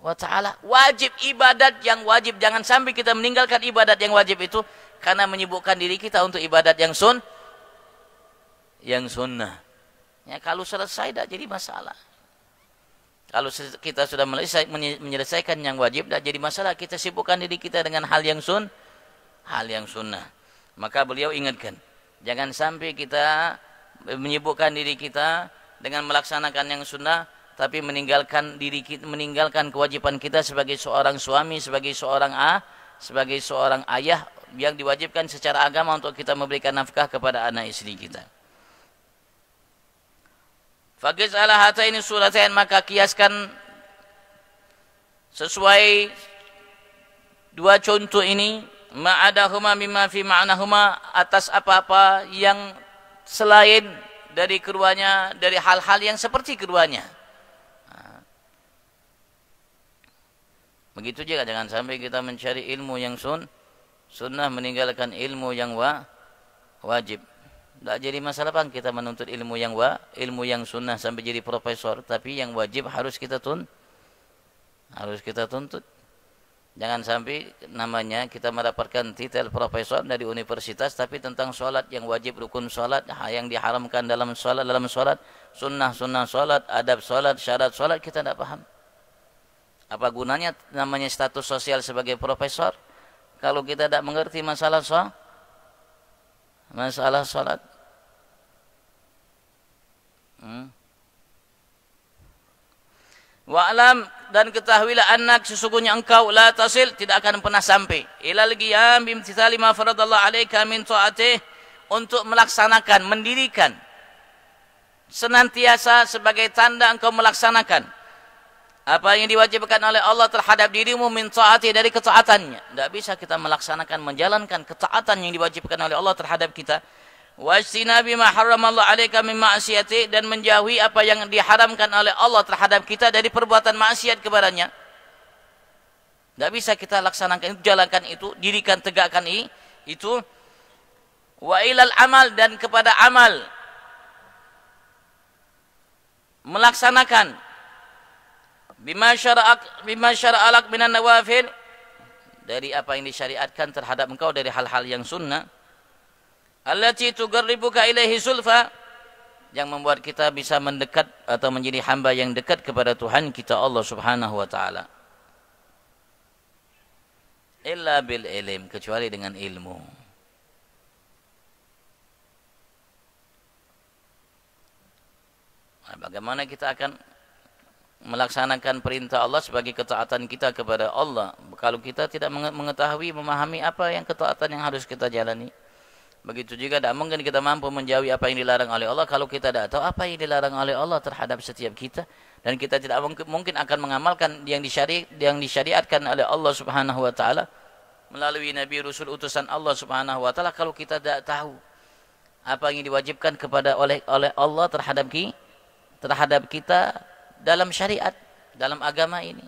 wa ta'ala. Wajib, ibadat yang wajib. Jangan sampai kita meninggalkan ibadat yang wajib itu karena menyibukkan diri kita untuk ibadat yang sunnah. Ya, kalau selesai tidak jadi masalah. Kalau kita sudah menyelesaikan yang wajib, tidak jadi masalah. Kita sibukkan diri kita dengan hal yang sunnah. Maka beliau ingatkan, jangan sampai kita menyibukkan diri kita dengan melaksanakan yang sunnah, tapi meninggalkan kewajiban kita sebagai seorang suami, sebagai seorang ayah yang diwajibkan secara agama untuk kita memberikan nafkah kepada anak istri kita. Faqiz ala hataini suratain, maka kiaskan sesuai dua contoh ini, ma'adahuma mimma fi ma'nahuma, atas apa-apa yang selain dari keduanya, dari hal-hal yang seperti keduanya. Begitu juga, jangan sampai kita mencari ilmu yang sunnah meninggalkan ilmu yang wajib. Tidak jadi masalah bang kita menuntut ilmu yang sunnah sampai jadi profesor, tapi yang wajib harus kita tuntut. Jangan sampai namanya kita mendapatkan titel profesor dari universitas, tapi tentang sholat yang wajib, rukun sholat, yang diharamkan dalam sholat, sunnah sholat, adab sholat, syarat sholat, kita tidak paham. Apa gunanya namanya status sosial sebagai profesor kalau kita tidak mengerti masalah sholat? Wa'lam, dan ketahuilah anak, sesungguhnya engkau la tasil, tidak akan pernah sampai ilal qiyam bimtithali ma faradallahu alaika min ta'atih, untuk melaksanakan, mendirikan senantiasa sebagai tanda engkau melaksanakan apa yang diwajibkan oleh Allah terhadap dirimu min taati, dari ketaatannya. Tidak bisa kita melaksanakan, menjalankan ketaatan yang diwajibkan oleh Allah terhadap kita. Wajtinabi ma harramallahu alaika min ma'siyati, dan menjauhi apa yang diharamkan oleh Allah terhadap kita dari perbuatan maksiat kepadanya. Tidak bisa kita laksanakan itu, jalankan itu, dirikan, tegakkan itu. Wa ilal amal, dan kepada amal, melaksanakan bima syara'alak minan nawafil, dari apa yang disyariatkan terhadap engkau dari hal-hal yang sunnah. Allati tuqarribuka ilaihi sulfa, yang membuat kita bisa mendekat atau menjadi hamba yang dekat kepada Tuhan kita Allah Subhanahu wa taala. Illa bil ilm, kecuali dengan ilmu. Nah, bagaimana kita akan melaksanakan perintah Allah sebagai ketaatan kita kepada Allah kalau kita tidak mengetahui, memahami apa yang ketaatan yang harus kita jalani? Begitu juga tidak mungkin kita mampu menjauhi apa yang dilarang oleh Allah kalau kita tidak tahu apa yang dilarang oleh Allah terhadap setiap kita, dan kita tidak mungkin akan mengamalkan yang disyariatkan oleh Allah Subhanahu wa taala melalui nabi rasul utusan Allah Subhanahu wa taala kalau kita tidak tahu apa yang diwajibkan oleh Allah terhadap kita dalam syariat, dalam agama ini.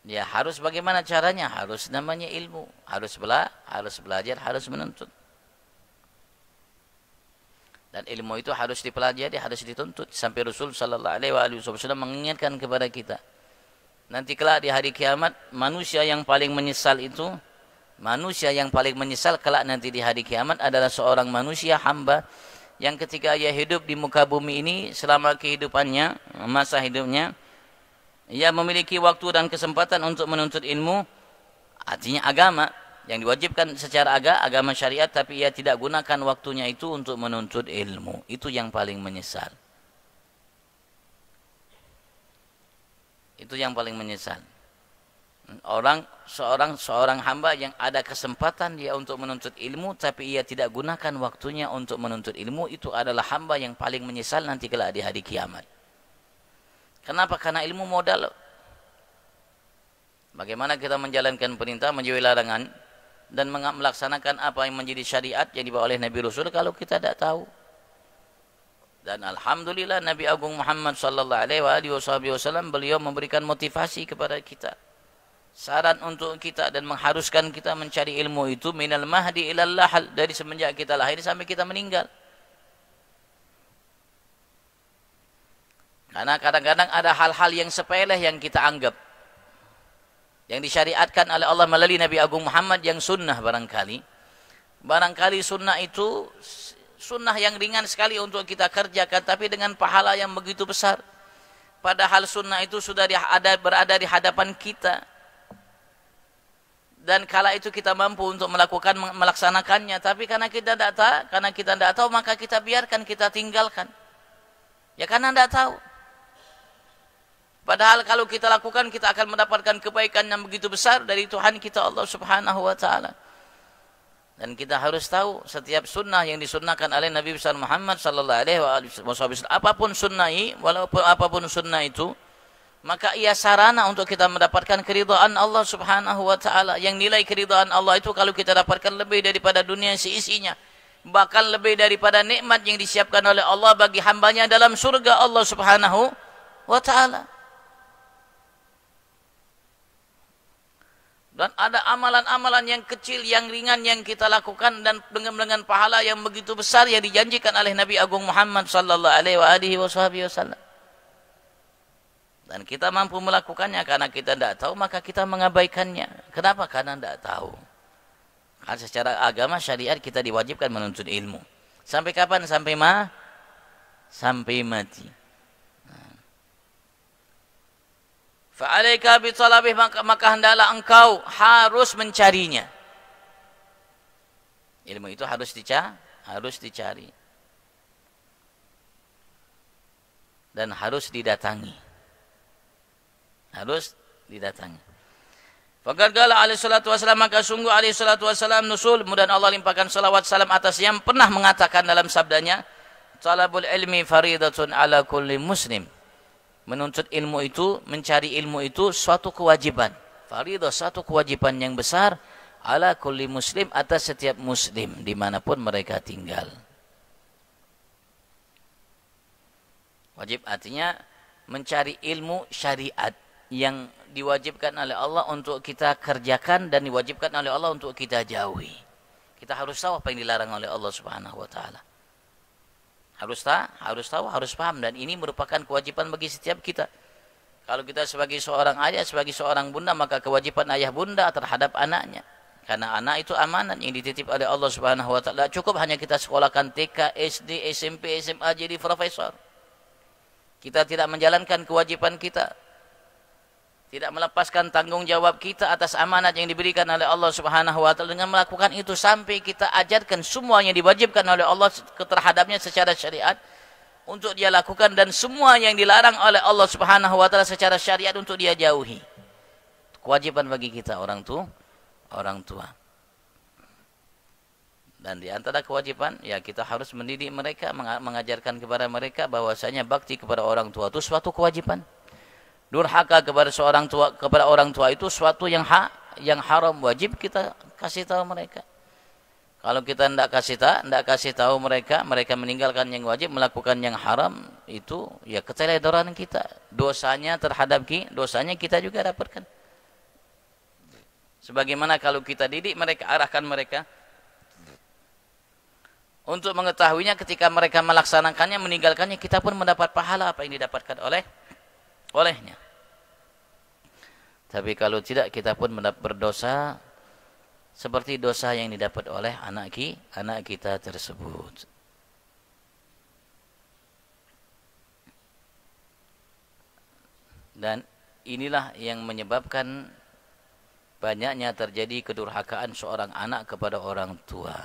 Ya harus bagaimana caranya? Harus namanya ilmu, harus belajar, harus menuntut. Dan ilmu itu harus dipelajari, harus dituntut. Sampai Rasul sallallahu alaihi wasallam mengingatkan kepada kita. Nanti kelak di hari kiamat, manusia yang paling menyesal kelak nanti di hari kiamat adalah seorang manusia hamba yang ketika ia hidup di muka bumi ini, selama kehidupannya, masa hidupnya, ia memiliki waktu dan kesempatan untuk menuntut ilmu, artinya agama, yang diwajibkan secara agama syariat, tapi ia tidak gunakan waktunya itu untuk menuntut ilmu. Itu yang paling menyesal. Itu yang paling menyesal. Seorang hamba yang ada kesempatan dia untuk menuntut ilmu tapi ia tidak gunakan waktunya untuk menuntut ilmu, itu adalah hamba yang paling menyesal nanti kelak di hari kiamat. Kenapa? Karena ilmu modal. Bagaimana kita menjalankan perintah, menjauhi larangan, dan melaksanakan apa yang menjadi syariat yang dibawa oleh Nabi Rasul kalau kita tidak tahu. Dan alhamdulillah Nabi Agung Muhammad sallallahu alaihi wasallam beliau memberikan motivasi kepada kita, saran untuk kita dan mengharuskan kita mencari ilmu itu minal mahdi ilal lahal, dari semenjak kita lahir sampai kita meninggal. Karena kadang-kadang ada hal-hal yang sepele yang kita anggap, yang disyariatkan oleh Allah melalui Nabi Agung Muhammad yang sunnah barangkali. Barangkali sunnah itu sunnah yang ringan sekali untuk kita kerjakan, tapi dengan pahala yang begitu besar. Padahal sunnah itu sudah berada di hadapan kita. Dan kala itu kita mampu untuk melaksanakannya, tapi karena kita tidak tahu, maka kita biarkan, kita tinggalkan. Ya karena tidak tahu. Padahal kalau kita lakukan, kita akan mendapatkan kebaikan yang begitu besar dari Tuhan kita Allah Subhanahu wa taala. Dan kita harus tahu setiap sunnah yang disunnahkan oleh Nabi besar Muhammad sallallahu alaihi wasallam, apapun sunnah, walaupun apapun sunnah itu, maka ia sarana untuk kita mendapatkan keridhaan Allah Subhanahu wa taala. Yang nilai keridhaan Allah itu kalau kita dapatkan lebih daripada dunia seisinya, bahkan lebih daripada nikmat yang disiapkan oleh Allah bagi hambanya dalam surga Allah Subhanahu wa taala. Dan ada amalan-amalan yang kecil, yang ringan yang kita lakukan dan dengan pahala yang begitu besar yang dijanjikan oleh Nabi Agung Muhammad sallallahu alaihi wasallam. Dan kita mampu melakukannya karena kita tidak tahu, maka kita mengabaikannya. Kenapa? Karena tidak tahu. Karena secara agama syariat kita diwajibkan menuntut ilmu. Sampai kapan? Sampai mati. Fa'alaika bitalabih, maka hendaklah engkau harus mencarinya. Ilmu itu harus dicari. Dan harus didatangi. Faqad qala alaihi salatu wasallam, maka sungguh alaihi salatu wasallam nusul, mudah Allah limpahkan salawat salam atas yang pernah mengatakan dalam sabdanya, talabul ilmi faridatun ala kulli muslim. Menuntut ilmu itu, mencari ilmu itu suatu kewajiban. Faridah, suatu kewajiban yang besar ala kulli muslim, atas setiap muslim dimanapun mereka tinggal. Wajib artinya mencari ilmu syariat yang diwajibkan oleh Allah untuk kita kerjakan dan diwajibkan oleh Allah untuk kita jauhi. Kita harus tahu apa yang dilarang oleh Allah Subhanahu wa taala. Harus tahu, harus paham, dan ini merupakan kewajiban bagi setiap kita. Kalau kita sebagai seorang ayah, sebagai seorang bunda, maka kewajiban ayah bunda terhadap anaknya. Karena anak itu amanat yang dititip oleh Allah Subhanahu wa taala. Cukup hanya kita sekolahkan TK, SD, SMP, SMA jadi profesor. Kita tidak menjalankan kewajiban kita. Tidak melepaskan tanggung jawab kita atas amanat yang diberikan oleh Allah Subhanahu wa taala dengan melakukan itu sampai kita ajarkan semua yang diwajibkan oleh Allah terhadapnya secara syariat untuk dia lakukan, dan semua yang dilarang oleh Allah Subhanahu wa taala secara syariat untuk dia jauhi. Kewajiban bagi kita orang tua. Dan di antara kewajiban ya kita harus mendidik mereka, mengajarkan kepada mereka bahwasanya bakti kepada orang tua itu suatu kewajiban. Durhaka kepada orang tua itu suatu yang haram, wajib kita kasih tahu mereka. Kalau kita tidak kasih tahu mereka meninggalkan yang wajib, melakukan yang haram, itu ya keteledoran kita. Dosanya dosanya kita juga dapatkan. Sebagaimana kalau kita didik mereka, arahkan mereka untuk mengetahuinya, ketika mereka melaksanakannya, meninggalkannya, kita pun mendapat pahala apa yang didapatkan olehnya. Tapi kalau tidak, kita pun berdosa seperti dosa yang didapat oleh anak kita tersebut. Dan inilah yang menyebabkan banyaknya terjadi kedurhakaan seorang anak kepada orang tua.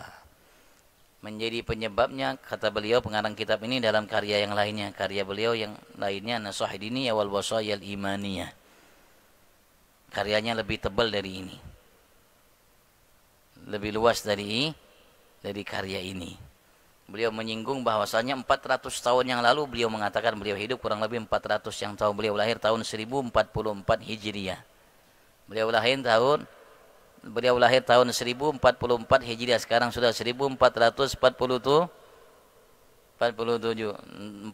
Menjadi penyebabnya, kata beliau pengarang kitab ini dalam karya yang lainnya, karya beliau yang lainnya Nashah Diniyah wal Wasayil Imaniyah. Karyanya lebih tebal dari ini, lebih luas dari karya ini. Beliau menyinggung bahwasanya 400 tahun yang lalu beliau mengatakan, beliau hidup kurang lebih 400 yang tahu, beliau lahir tahun 1044 Hijriah. Beliau lahir tahun 1044 Hijriah, sekarang sudah 1447. 400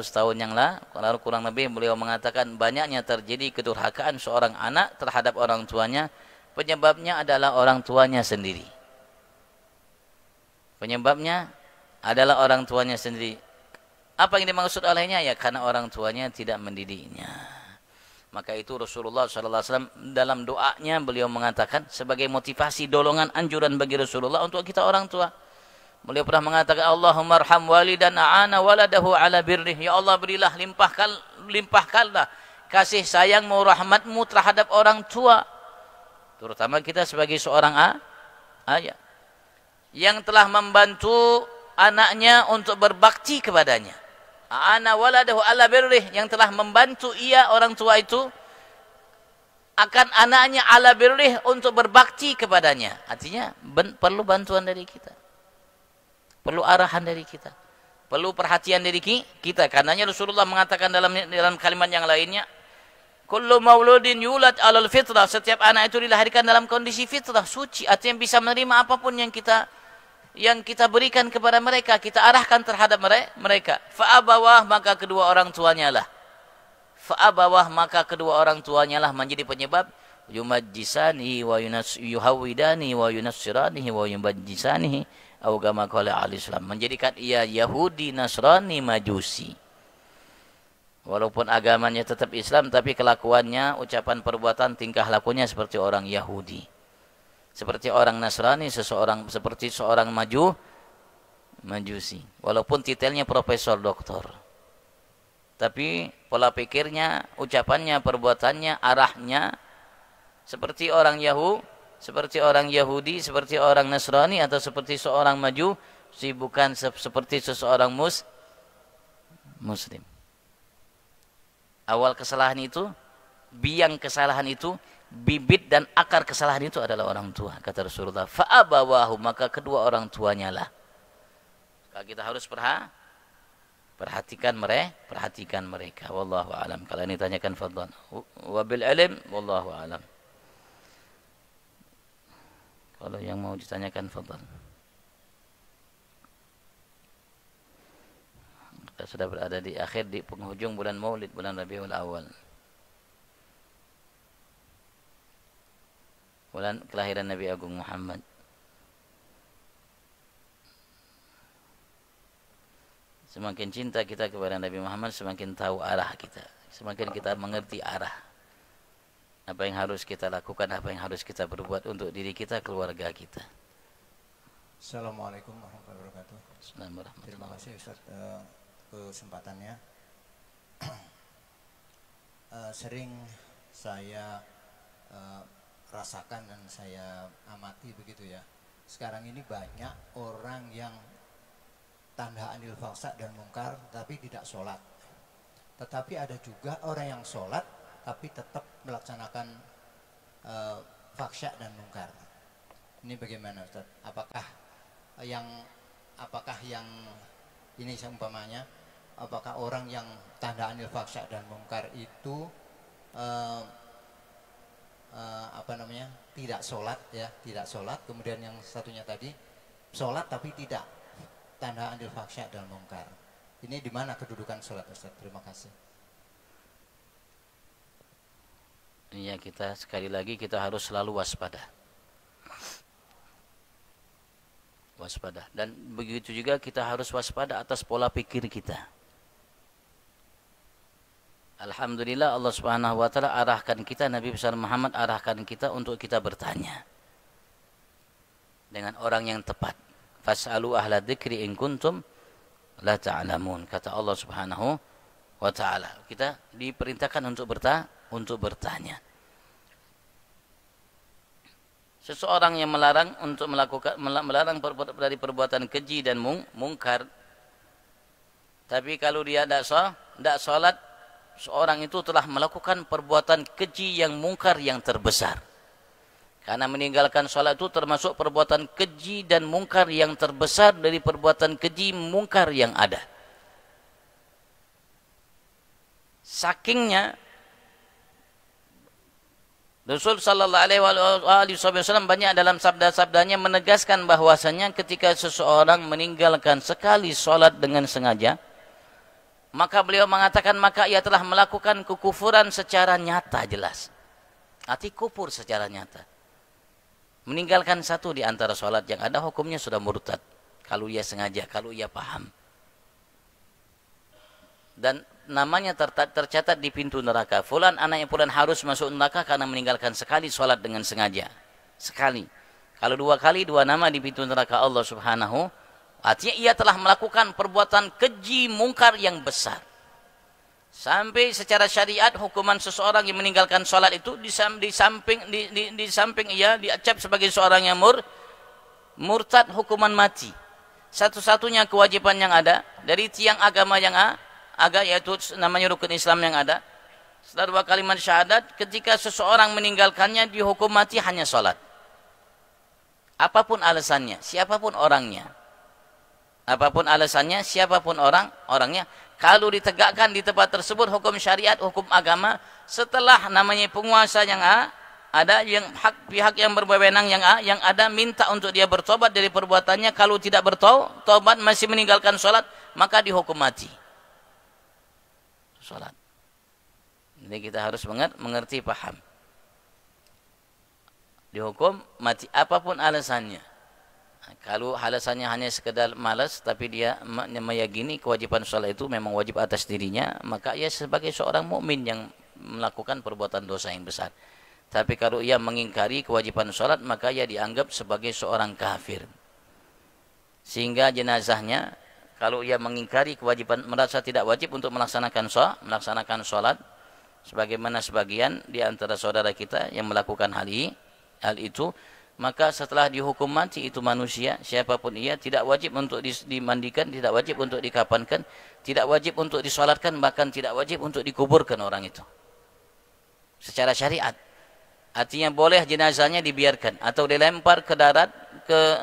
tahun yang lalu kurang lebih, beliau mengatakan banyaknya terjadi kedurhakaan seorang anak terhadap orang tuanya, penyebabnya adalah orang tuanya sendiri. Apa yang dimaksud olehnya? Ya karena orang tuanya tidak mendidiknya. Maka itu Rasulullah SAW dalam doanya beliau mengatakan sebagai motivasi, dorongan, anjuran bagi Rasulullah untuk kita orang tua. Beliau pernah mengatakan, Allahumma arham walidan a'ana waladahu ala birrih. Ya Allah, berilah, limpahkanlah kasih sayangmu, rahmatmu terhadap orang tua. Terutama kita sebagai seorang ayah yang telah membantu anaknya untuk berbakti kepadanya. A'ana waladahu ala birrih, yang telah membantu ia, orang tua itu, akan anaknya ala birrih, untuk berbakti kepadanya. Artinya perlu bantuan dari kita. Perlu arahan dari kita, perlu perhatian dari kita. Karenanya Rasulullah mengatakan dalam kalimat yang lainnya, kullu mauludin yulad alal fitrah, setiap anak itu dilahirkan dalam kondisi fitrah, suci, artinya bisa menerima apapun yang kita berikan kepada mereka, kita arahkan terhadap mereka. Fa'abawah, maka kedua orang tuanya lah menjadi penyebab yumajjisanihi wa yuhawidanihi wa yunassiranihi wa yumajjisanihi atau kama qala al-Islam, menjadikan ia Yahudi, Nasrani, Majusi. Walaupun agamanya tetap Islam, tapi kelakuannya, ucapan, perbuatan, tingkah lakunya seperti orang Yahudi, seperti orang Nasrani, seperti seorang Majusi. Walaupun titelnya profesor, doktor, tapi pola pikirnya, ucapannya, perbuatannya, arahnya seperti orang Yahudi, seperti orang Nasrani, atau seperti seorang Majusi, bukan seperti seseorang Muslim. Awal kesalahan itu, biang kesalahan itu, bibit dan akar kesalahan itu adalah orang tua. Kata Rasulullah, fa'abawahu, maka kedua orang tuanya lah. Maka kita harus perhatikan mereka. Wallahu a'lam. Kalau ini tanyakan fadlan. Wa bil ilm wallahu a'lam. Kalau yang mau ditanyakan fadlan. Kita sudah berada di penghujung bulan Maulid, bulan Rabiul Awal. Bulan kelahiran Nabi Agung Muhammad. Semakin cinta kita kepada Nabi Muhammad, semakin tahu arah kita. Semakin kita mengerti arah. Apa yang harus kita lakukan, apa yang harus kita berbuat untuk diri kita, keluarga kita. Assalamualaikum warahmatullahi wabarakatuh. Assalamualaikum. Terima kasih Ustaz kesempatannya. Sering saya rasakan dan saya amati begitu ya. Sekarang ini banyak orang yang tanda anil fahsya dan mungkar tapi tidak sholat. Tetapi ada juga orang yang sholat tapi tetap melaksanakan fahsya dan mungkar. Ini bagaimana Ustaz? Apakah yang ini seumpamanya, apakah orang yang tanda anil fahsya dan mungkar itu tidak sholat ya, tidak sholat. Kemudian yang satunya tadi sholat tapi tidak tanda anil fahsya dan mungkar. Ini di mana kedudukan sholat Ustaz? Terima kasih. Ya, kita sekali lagi kita harus selalu waspada. Waspada. Dan begitu juga kita harus waspada atas pola pikir kita. Alhamdulillah Allah Subhanahu wa taala arahkan kita, Nabi besar Muhammad arahkan kita untuk kita bertanya dengan orang yang tepat. Fas'alu ahla dzikri in kuntum la ta'lamun. Kata Allah Subhanahu wa taala. Kita diperintahkan untuk bertanya. Seseorang yang melarang dari perbuatan keji dan mungkar, tapi kalau dia tidak sholat, seorang itu telah melakukan perbuatan keji yang mungkar yang terbesar. Karena meninggalkan sholat itu termasuk perbuatan keji dan mungkar yang terbesar dari perbuatan keji mungkar yang ada. Sakingnya Rasul sallallahu alaihi wasallam banyak dalam sabda-sabdanya menegaskan bahwasanya ketika seseorang meninggalkan sekali sholat dengan sengaja, maka beliau mengatakan maka ia telah melakukan kekufuran secara nyata jelas. Arti kufur secara nyata. Meninggalkan satu di antara sholat yang ada hukumnya sudah murtad. Kalau ia sengaja, kalau ia paham. Dan namanya tercatat di pintu neraka. Fulan anaknya fulan harus masuk neraka karena meninggalkan sekali sholat dengan sengaja. Sekali. Kalau dua kali, dua nama di pintu neraka Allah Subhanahu. Artinya ia telah melakukan perbuatan keji mungkar yang besar. Sampai secara syariat hukuman seseorang yang meninggalkan sholat itu di samping ia diacap sebagai seorang yang murtad, hukuman mati. Satu-satunya kewajiban yang ada dari tiang agama yang yaitu namanya rukun Islam yang ada. Setelah dua kalimat syahadat, ketika seseorang meninggalkannya dihukum mati hanya sholat. Apapun alasannya, siapapun orangnya. Apapun alasannya, siapapun orangnya. Kalau ditegakkan di tempat tersebut hukum syariat, hukum agama, setelah namanya penguasa yang ada, yang pihak yang berwenang yang ada minta untuk dia bertobat dari perbuatannya, kalau tidak bertobat masih meninggalkan sholat, maka dihukum mati. Sholat. Jadi kita harus mengerti, paham. Dihukum mati apapun alasannya. Kalau alasannya hanya sekedar malas, tapi dia meyakini kewajiban sholat itu memang wajib atas dirinya, maka ia sebagai seorang mukmin yang melakukan perbuatan dosa yang besar. Tapi kalau ia mengingkari kewajiban sholat, maka ia dianggap sebagai seorang kafir. Sehingga jenazahnya, kalau ia mengingkari kewajiban, merasa tidak wajib untuk melaksanakan sholat, sebagaimana sebagian di antara saudara kita yang melakukan hal itu, maka setelah dihukum mati itu manusia, siapapun ia, tidak wajib untuk dimandikan, tidak wajib untuk dikafankan, tidak wajib untuk disolatkan, bahkan tidak wajib untuk dikuburkan orang itu. Secara syariat. Artinya boleh jenazahnya dibiarkan atau dilempar ke darat, ke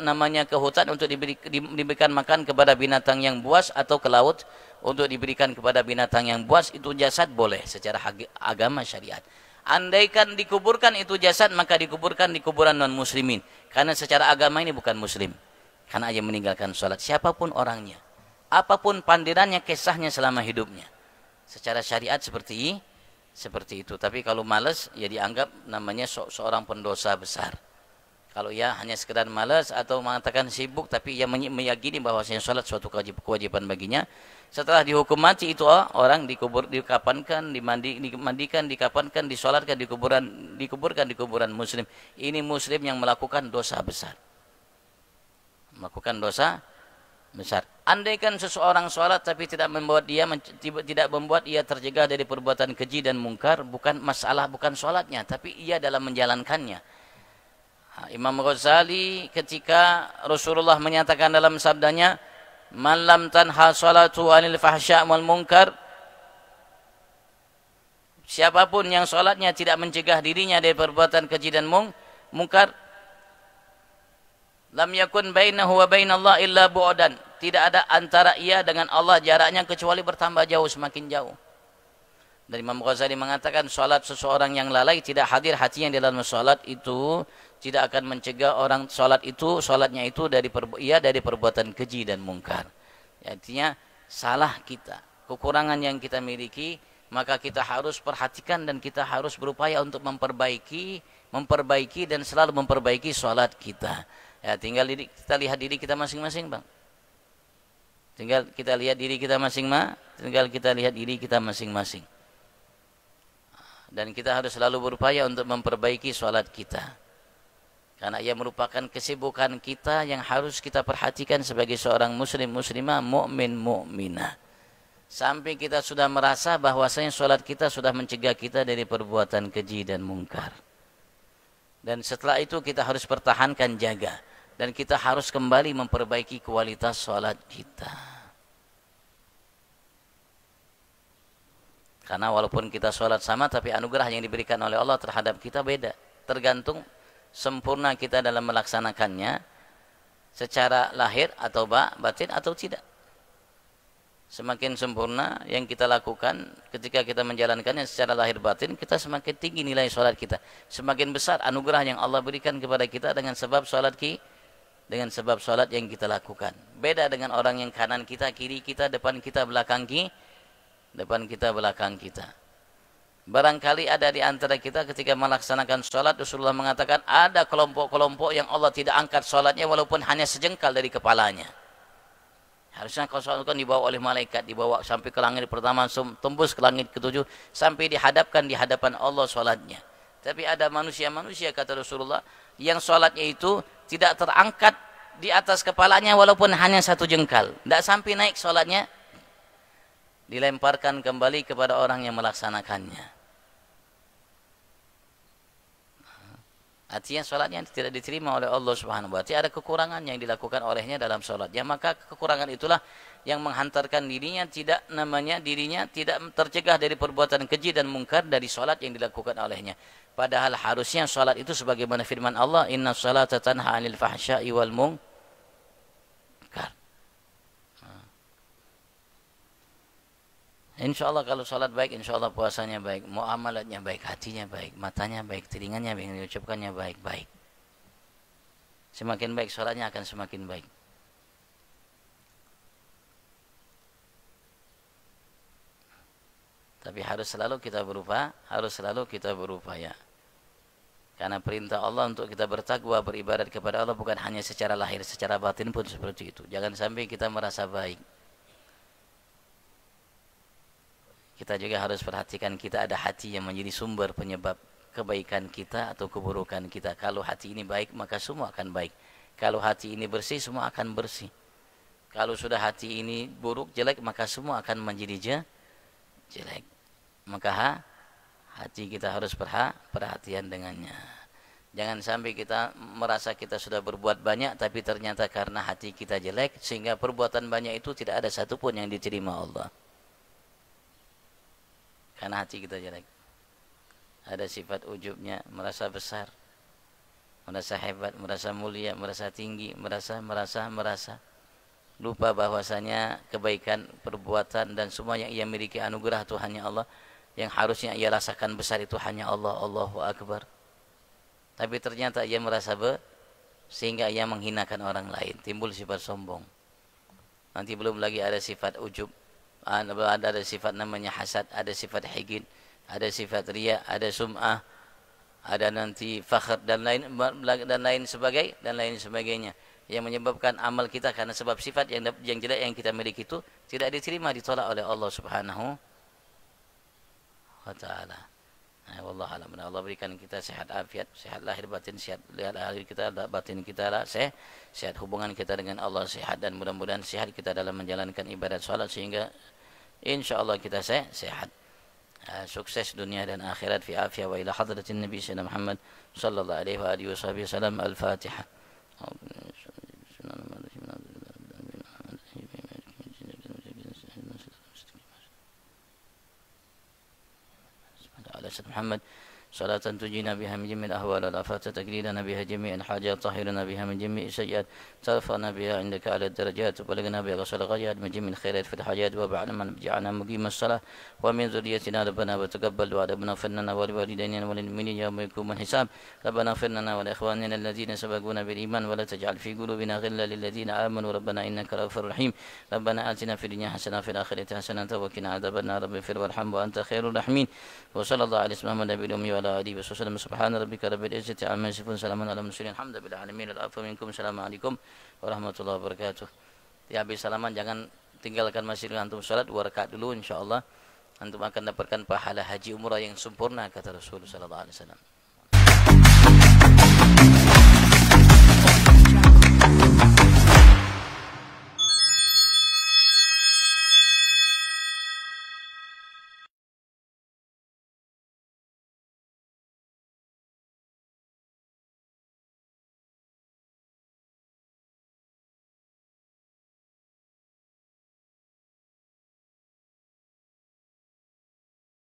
hutan untuk diberikan makan kepada binatang yang buas atau ke laut untuk diberikan kepada binatang yang buas, itu jasad boleh secara agama syariat. Andaikan dikuburkan itu jasad, maka dikuburkan di kuburan non muslimin, karena secara agama ini bukan muslim, karena ia meninggalkan sholat. Siapapun orangnya, apapun pandirannya, kisahnya selama hidupnya, secara syariat seperti itu. Tapi kalau malas, ya dianggap namanya seorang pendosa besar. Kalau ia hanya sekedar malas atau mengatakan sibuk, tapi ia meyakini bahwasanya salat suatu kewajiban baginya, setelah dihukum mati itu orang dikapankan, dimandikan, dikapankan, disolatkan, dikuburkan di kuburan muslim. Ini muslim yang melakukan dosa besar. Melakukan dosa besar. Andaikan seseorang sholat tapi tidak membuat ia tercegah dari perbuatan keji dan mungkar, bukan masalah, bukan sholatnya, tapi ia dalam menjalankannya. Imam Ghazali ketika Rasulullah menyatakan dalam sabdanya, "Man lam tanha salatu 'anil fahsya' wal munkar," siapapun yang sholatnya tidak mencegah dirinya dari perbuatan keji dan mungkar, lam yakun bainahu wa bainallah illa bu'dan, tidak ada antara ia dengan Allah jaraknya kecuali bertambah jauh, semakin jauh. Dan Imam Ghazali mengatakan salat seseorang yang lalai, tidak hadir hatinya di dalam salat itu, tidak akan mencegah orang salatnya itu dari perbuatan keji dan mungkar. Artinya salah kita, kekurangan yang kita miliki, maka kita harus perhatikan dan kita harus berupaya untuk memperbaiki dan selalu memperbaiki salat kita. Ya, tinggal kita lihat diri kita masing-masing, Bang. Tinggal kita lihat diri kita masing-masing. Dan kita harus selalu berupaya untuk memperbaiki salat kita. Karena ia merupakan kesibukan kita yang harus kita perhatikan sebagai seorang muslim, muslimah, mukmin, mukminah. Sampai kita sudah merasa bahwasanya salat kita sudah mencegah kita dari perbuatan keji dan mungkar. Dan setelah itu kita harus pertahankan, jaga. Dan kita harus kembali memperbaiki kualitas salat kita. Karena walaupun kita sholat sama, tapi anugerah yang diberikan oleh Allah terhadap kita beda. Tergantung sempurna kita dalam melaksanakannya secara lahir atau batin atau tidak. Semakin sempurna yang kita lakukan ketika kita menjalankannya secara lahir batin, kita semakin tinggi nilai sholat kita. Semakin besar anugerah yang Allah berikan kepada kita dengan sebab sholat yang kita lakukan. Beda dengan orang yang kanan kita, kiri kita, depan kita, belakang kita. Barangkali ada di antara kita ketika melaksanakan sholat, Rasulullah mengatakan ada kelompok-kelompok yang Allah tidak angkat sholatnya walaupun hanya sejengkal dari kepalanya. Harusnya kalau sholat kan dibawa oleh malaikat, dibawa sampai ke langit pertama, tembus ke langit ketujuh, sampai dihadapkan di hadapan Allah sholatnya. Tapi ada manusia-manusia, kata Rasulullah, yang sholatnya itu tidak terangkat di atas kepalanya walaupun hanya satu jengkal. Tidak sampai naik sholatnya, dilemparkan kembali kepada orang yang melaksanakannya. Artinya sholatnya tidak diterima oleh Allah Subhanahu wa ta'ala. Ada kekurangan yang dilakukan olehnya dalam sholatnya. Maka kekurangan itulah yang menghantarkan dirinya tidak tercegah dari perbuatan keji dan mungkar dari sholat yang dilakukan olehnya. Padahal harusnya sholat itu sebagaimana firman Allah, "Inna sholata tanha 'anil fahsya'i wal munkar." Insya Allah kalau sholat baik, insya Allah puasanya baik, muamalatnya baik, hatinya baik, matanya baik, telinganya baik, yang diucapkannya baik-baik. Semakin baik sholatnya akan semakin baik. Tapi harus selalu kita berupaya. Karena perintah Allah untuk kita bertakwa, beribadat kepada Allah bukan hanya secara lahir, secara batin pun seperti itu. Jangan sampai kita merasa baik. Kita juga harus perhatikan kita ada hati yang menjadi sumber penyebab kebaikan kita atau keburukan kita. Kalau hati ini baik, maka semua akan baik. Kalau hati ini bersih, semua akan bersih. Kalau sudah hati ini buruk, jelek, maka semua akan menjadi jelek. Maka hati kita harus perhatian dengannya. Jangan sampai kita merasa kita sudah berbuat banyak, tapi ternyata karena hati kita jelek, sehingga perbuatan banyak itu tidak ada satupun yang diterima Allah. Karena hati kita jelek. Ada sifat ujubnya, merasa besar, merasa hebat, merasa mulia, merasa tinggi, merasa. lupa bahwasanya kebaikan, perbuatan dan semua yang ia miliki anugerah itu hanya Allah. Yang harusnya ia rasakan besar itu hanya Allah. Allahu Akbar. Tapi ternyata ia merasa sehingga ia menghinakan orang lain, timbul sifat sombong. Nanti belum lagi ada sifat ujub, ada sifat namanya hasad, ada sifat higid, ada sifat riya, ada sum'ah, ada nanti fakhr dan lain sebagainya yang menyebabkan amal kita karena sebab sifat yang jelek yang kita miliki itu tidak diterima, ditolak oleh Allah Subhanahu wa taala. Wallahu a'lam. Allah berikan kita sehat afiat, sehat lahir batin, sehat lahir kita, batin kita lah sehat, hubungan kita dengan Allah sehat, dan mudah-mudahan sehat kita dalam menjalankan ibadat salat sehingga insyaallah kita sehat. Sukses dunia dan akhirat fi afiyah wa ila hadratin Nabi Sayyidina Muhammad sallallahu alaihi wa alihi wasallam. Al-Fatihah. Muhammad salatan tujina biha min jami'il ahwal wal afat, taqlidana biha jami'al hajat, tahhiruna biha min jami'is sayyi'at, tarfa'na biha indaka 'ala ad-darajat, wa balaghna biha ghasal ghayat min jami'il khairat fil hajat, wa ba'na man ja'alna muqimas salah wa min dhurriyyatina rabbana wa taqabbal du'a, rabbana ighfir lana wa liwalidayna wa lil mu'minina yawma yaqumul hisab, rabbana ighfir lana wa li ikhwanina alladhina sabaquna bil iman wa la taj'al fi qulubina ghillan lil ladzina amanu rabbana innaka ra'ufur rahim, rabbana atina fid dunya hasanah wa fil akhirati hasanah wa qina adzabannar, rabbi ighfir warham wa anta khairur rahimin. Wa sallallahu alaihi wasallam nabiyil ummi wa ala alihi wasallam. Subhana rabbika rabbil izzati amma yasifun, salamun alal mursalin, alhamdulillahi alamin. Al-afu minkum. Assalamualaikum warahmatullahi wabarakatuh. Ya, habis salaman jangan tinggalkan masjid antum salat 2 rakaat dulu, insyaallah antum akan dapatkan pahala haji umrah yang sempurna kata Rasulullah sallallahu alaihi wasallam.